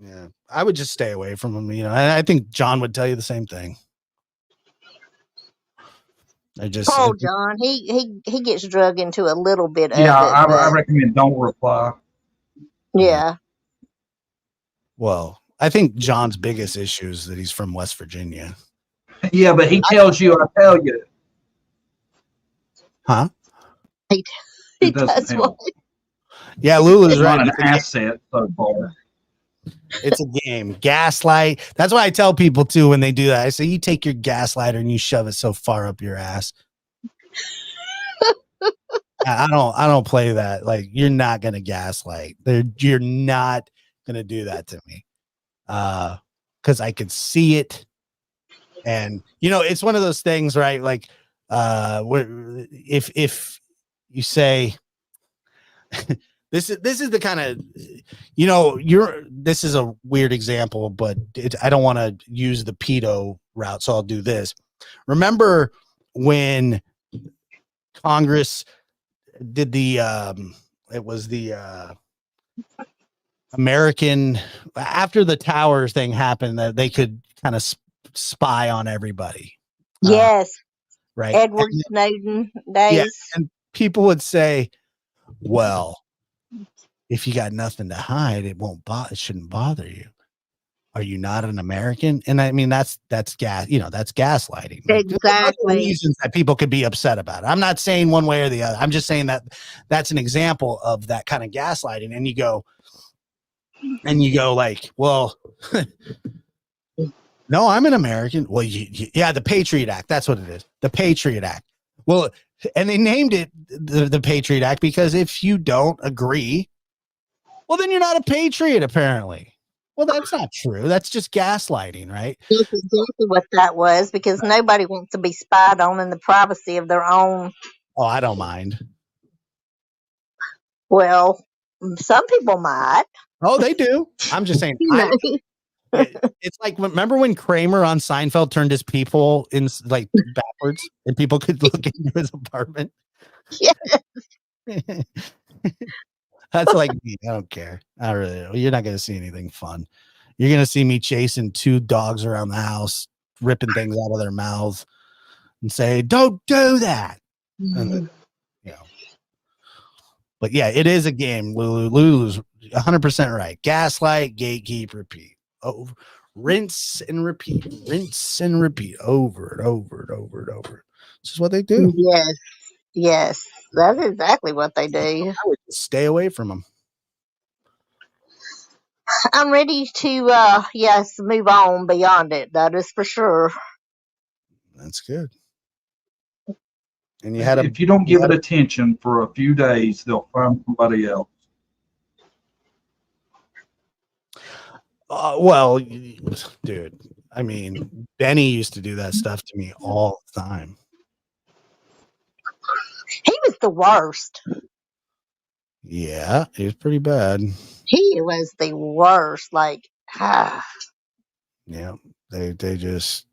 Yeah, I would just stay away from them. You know, and I think John would tell you the same thing. Poor John. He gets drug into a little bit Yeah, of it. I recommend don't reply. Yeah. Well, I think John's biggest issue is that he's from West Virginia. Yeah, but he tells you, I tell you. Huh? He does what? Yeah, Lulu's It's right. not an asset so far. It's a game. Gaslight. That's why I tell people too when they do that. I say you take your gaslighter and you shove it so far up your ass. I don't play that. Like, you're not gonna gaslight. You're not gonna do that to me. Because I can see it. And you know, it's one of those things, right? Like if you say this is the kind of, you know, this is a weird example, but I don't want to use the pedo route, so I'll do this. Remember when Congress did the it was the American, after the towers thing happened, that they could kind of spy on everybody. Yes. Right. Edward Snowden days. Yeah, and people would say, well, if you got nothing to hide, it shouldn't bother you. Are you not an American? And I mean, that's gaslighting. Exactly. Reasons that people could be upset about it. I'm not saying one way or the other. I'm just saying that that's an example of that kind of gaslighting. And you go like, well, no, I'm an American. Well, yeah, the Patriot Act. That's what it is. The Patriot Act. Well, and they named it the Patriot Act because if you don't agree, well, then you're not a patriot, apparently. Well, that's not true. That's just gaslighting, right? That's exactly what that was, because nobody wants to be spied on in the privacy of their own. Oh, I don't mind. Well, some people might. Oh, they do. I'm just saying. It's like, remember when Kramer on Seinfeld turned his people in like backwards and people could look into his apartment? Yes. That's like me. I don't care. I really. You're not going to see anything fun. You're going to see me chasing two dogs around the house, ripping things out of their mouths, and say, "Don't do that." And then, you know. But yeah, it is a game. Lulu's 100% right. Gaslight, gatekeep, repeat. Over, rinse and repeat. Rinse and repeat. Over and over and over and over. This is what they do. Yes. Yes. That's exactly what they do. I would just stay away from them. I'm ready to move on beyond it. That is for sure. That's good. And if you don't give it attention for a few days, they'll find somebody else. Well, dude, I mean, Benny used to do that stuff to me all the time. He was the worst. Yeah, he was pretty bad. He was the worst. Like, yeah, they just.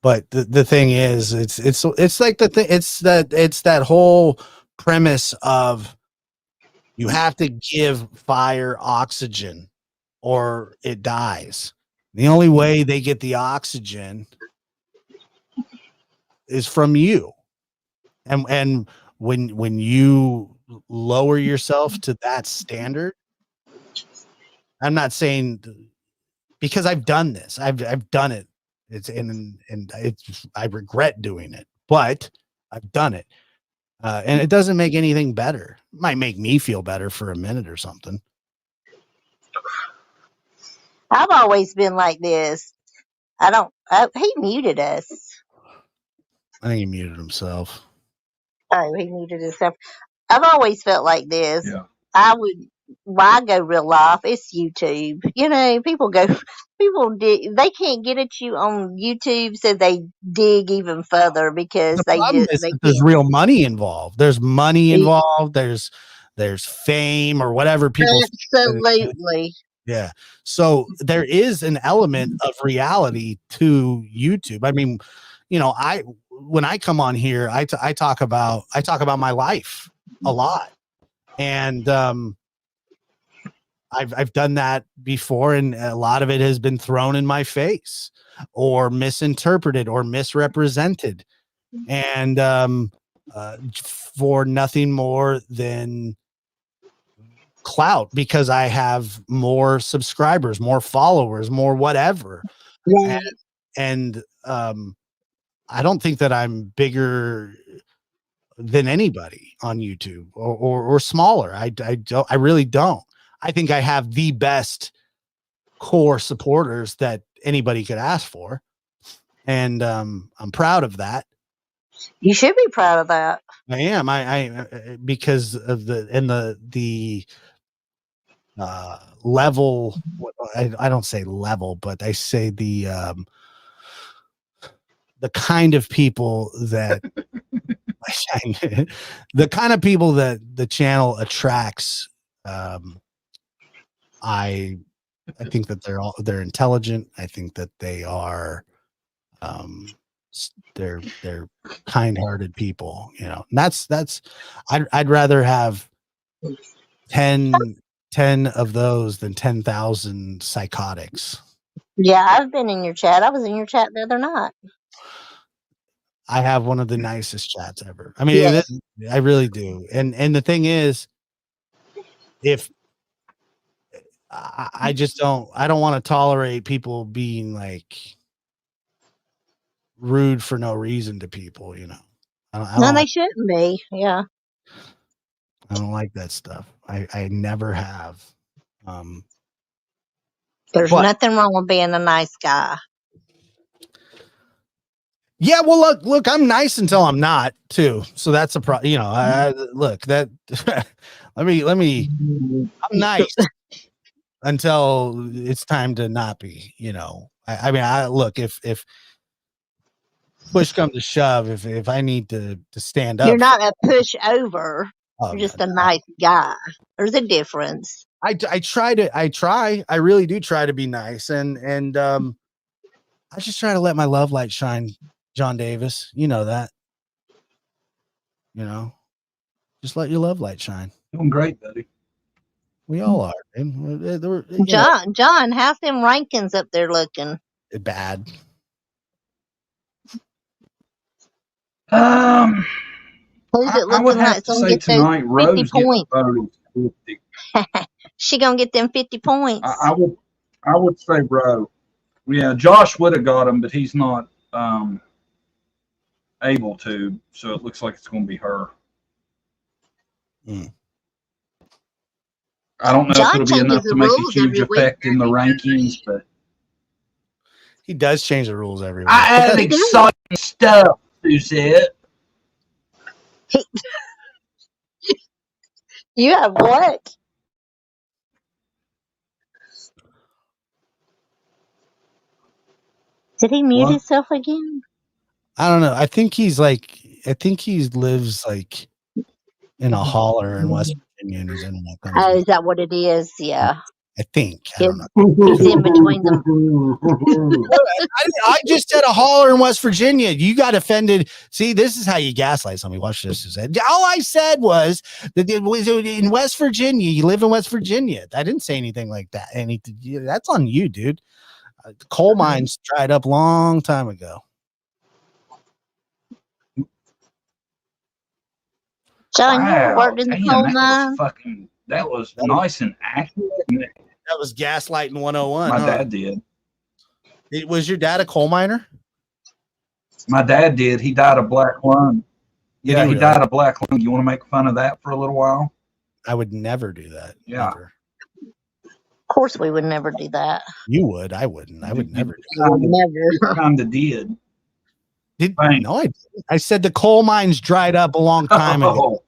But the thing is, it's like it's that whole premise of you have to give fire oxygen or it dies. The only way they get the oxygen is from you. And when you lower yourself to that standard, I'm not saying, because I've done this. I've done it. I regret doing it, but I've done it. And it doesn't make anything better. It might make me feel better for a minute or something. I've always been like this. He muted us. I think he muted himself. Oh, he muted himself. I've always felt like this. Yeah. I would where I go real life, it's YouTube. You know, they can't get at you on YouTube, so they dig even further because The they problem just is they that there's can't. real money involved. There's money Yeah. involved. There's fame or whatever people. Absolutely. Yeah. So there is an element of reality to YouTube. I mean, you know, when I come on here, I talk about my life a lot, and I've done that before, and a lot of it has been thrown in my face, or misinterpreted, or misrepresented, and for nothing more than clout, because I have more subscribers, more followers, more whatever. Right. And I don't think that I'm bigger than anybody on YouTube or smaller. I really don't. I think I have the best core supporters that anybody could ask for. And I'm proud of that. You should be proud of that. I am. I because of the level. I don't say level, but I say the kind of people that the kind of people that the channel attracts. I think that they're intelligent. I think that they are they're kind-hearted people, you know. And that's I'd rather have 10 of those than 10,000 psychotics. Yeah, I've been in your chat. I was in your chat the other night. I have one of the nicest chats ever. I mean, Yeah. I really do. And the thing is, if I don't want to tolerate people being like rude for no reason to people, you know. No, they shouldn't be. Yeah. I don't like that stuff. I never have. There's nothing wrong with being a nice guy. Yeah, well, look, I'm nice until I'm not too. So that's a problem. You know, look, that let me I'm nice until it's time to not be, you know. I mean, look, if push comes to shove, if I need to stand up. You're not a pushover. Oh, You're just a nice guy. There's a difference. I really do try to be nice, and I just try to let my love light shine, John Davis. You know that. You know, just let your love light shine. Doing great, buddy. We all are. And John, how's them rankings up there looking? Bad. Who's it I looking would like? have to say tonight, Rose gets voted 50. She gonna get them 50 points. I would say Rose. Yeah, Josh would have got him, but he's not able to. So it looks like it's going to be her. I don't know if it'll be enough to make a huge effect in the rankings, but he does change the rules every week. I add exciting stuff. Who said? You have what? Did he mute himself again? I don't know. I think he lives like in a holler in West Virginia, and his internet comes Oh, is that what it is? Yeah. I think. I don't know. He's in between them. I just said a holler in West Virginia. You got offended. See, this is how you gaslight somebody. Watch this. All I said was that it was in West Virginia. You live in West Virginia. I didn't say anything like that. That's on you, dude. Coal mines dried up long time ago. John, you ever worked in the coal mine? That was nice and accurate. That was gaslighting 101. My dad did. Was your dad a coal miner? My dad did. He died of black lung. Yeah, he died of black lung. You want to make fun of that for a little while? I would never do that. Yeah. Never. Of course, we would never do that. You would. I wouldn't. I would never do that. Never. Kind of did. No, I said the coal mines dried up a long time ago.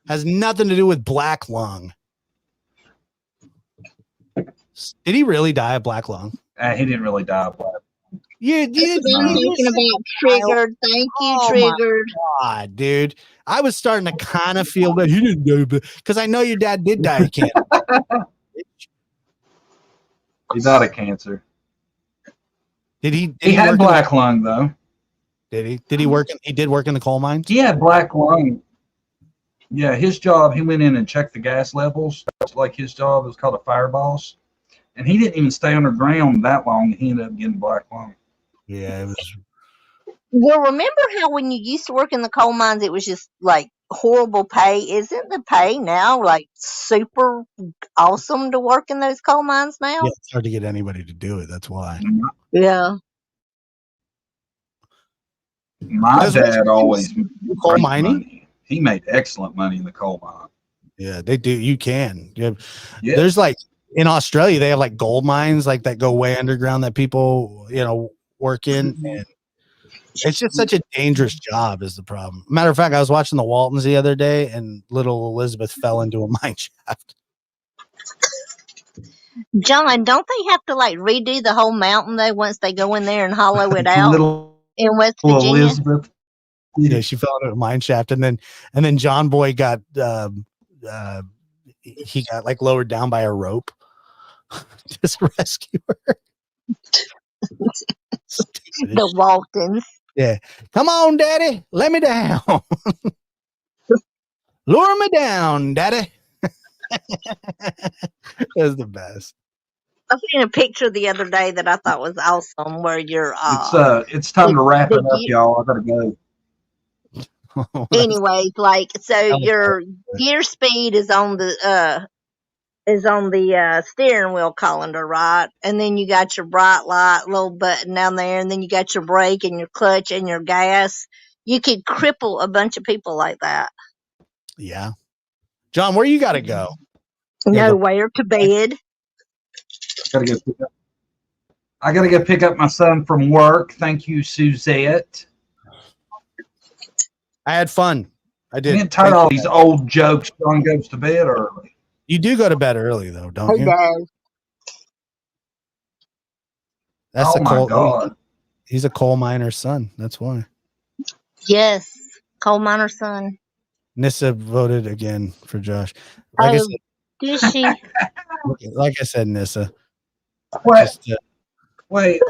Has nothing to do with black lung. Did he really die of black lung? He didn't really die of black. You That's what I'm talking about. Triggered. Thank you, Triggered. God, dude. I was starting to kind of feel that he didn't die, because I know your dad did die of cancer. He died of cancer. Did he? He had black lung though. Did he? Did he work? He did work in the coal mines. He had black lung. Yeah, his job. He went in and checked the gas levels. That's like his job. It was called a fire boss, and he didn't even stay underground that long. He ended up getting black lung. Yeah, it was. Well, remember how when you used to work in the coal mines, it was just like horrible pay? Isn't the pay now like super awesome to work in those coal mines now? Yeah, it's hard to get anybody to do it. That's why. Yeah. My dad always coal mining. Money. He made excellent money in the coal mine. Yeah, they do. You can. There's like in Australia, they have like gold mines like that go way underground that people work in, and it's just such a dangerous job is the problem. Matter of fact, I was watching the Waltons the other day, and little Elizabeth fell into a mine shaft. John, don't they have to like redo the whole mountain though once they go in there and hollow it out in West Virginia? Elizabeth. Yeah, she fell into a mine shaft, and then John Boy got he got like lowered down by a rope to rescue her. The Waltons. Yeah, come on, Daddy, let me down. Lure me down, Daddy. It was the best. I seen a picture the other day that I thought was awesome where you're it's time to wrap it up, y'all. I gotta go. Anyways, like so your gear speed is on the steering wheel colander, right? And then you got your bright light little button down there, and then you got your brake and your clutch and your gas. You could cripple a bunch of people like that. Yeah. John, where you gotta go? Nowhere, to bed. I gotta go pick up my son from work. Thank you, Suzette. I had fun. I did. I'm getting tired of all these old jokes. John goes to bed early. You do go to bed early, though, don't you? Does. That's Oh my God. He's a coal miner's son. That's why. Yes, coal miner's son. Nissa voted again for Josh. Did she? Like I said, Nissa. What? Wait.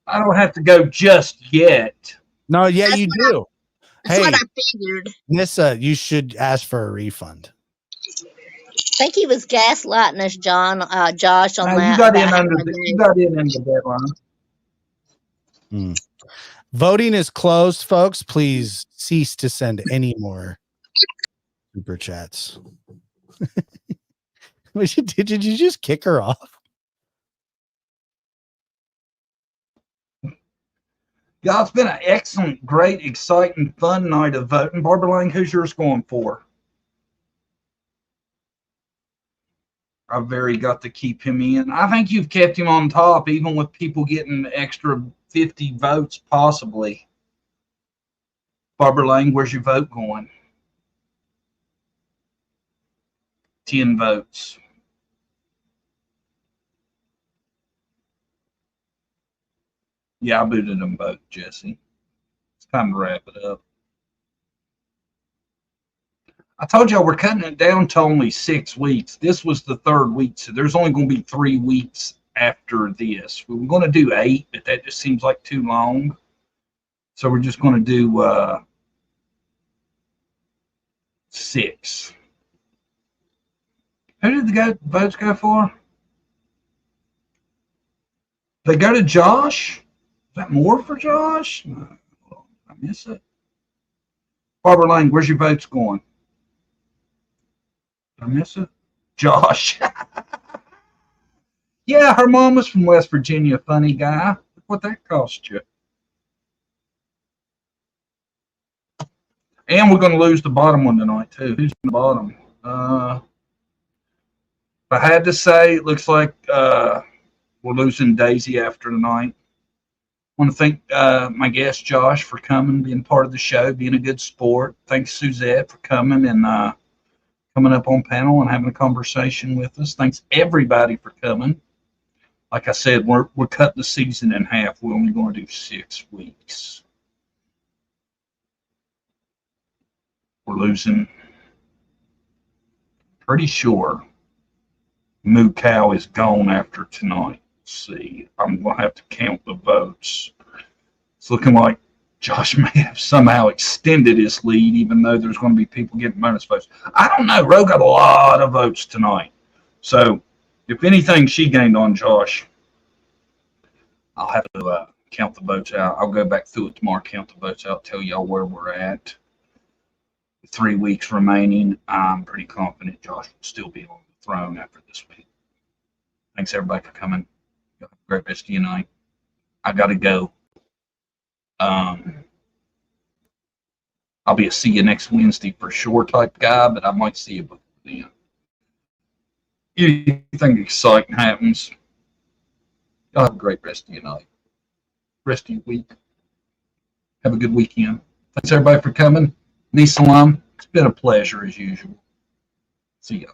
I don't have to go just yet. No, yeah, you do. That's what I figured. Nissa, you should ask for a refund. I think he was gaslighting us, Josh, on that. You got in under the deadline. Voting is closed, folks. Please cease to send any more super chats. Did you just kick her off? Yeah, it's been an excellent, great, exciting, fun night of voting. Barbara Lang, who's yours going for? I very got to keep him in. I think you've kept him on top, even with people getting extra 50 votes, possibly. Barbara Lang, where's your vote going? 10 votes. Yeah, I booted them both, Jesse. It's time to wrap it up. I told y'all we're cutting it down to only 6 weeks. This was the 3rd week, so there's only going to be 3 weeks after this. We were going to do 8, but that just seems like too long. So we're just going to do 6. Who did the votes go for? They go to Josh? Is that more for Josh? No, I miss it. Barbara Lang, where's your votes going? Did I miss it? Josh. Yeah, her mom was from West Virginia. Funny guy. Look what that cost you. And we're going to lose the bottom one tonight, too. Who's in the bottom? If I had to say, it looks like we're losing Daisy after tonight. I want to thank my guest, Josh, for coming, being part of the show, being a good sport. Thanks, Suzette, for coming and coming up on panel and having a conversation with us. Thanks everybody for coming. Like I said, we're cutting the season in half. We're only going to do 6 weeks. We're losing. Pretty sure Moo Cow is gone after tonight. Let's see, I'm going to have to count the votes. It's looking like Josh may have somehow extended his lead, even though there's going to be people getting bonus votes. I don't know. Roe got a lot of votes tonight. So, if anything, she gained on Josh. I'll have to count the votes out. I'll go back through it tomorrow, count the votes out, tell y'all where we're at. 3 weeks remaining. I'm pretty confident Josh will still be on the throne after this week. Thanks, everybody, for coming. Have a great rest of your night. I got to go. I'll be a see you next Wednesday for sure type guy, but I might see you before then. Anything exciting happens, y'all have a great rest of your night. Rest of your week. Have a good weekend. Thanks everybody for coming. Ni salam. It's been a pleasure as usual. See y'all.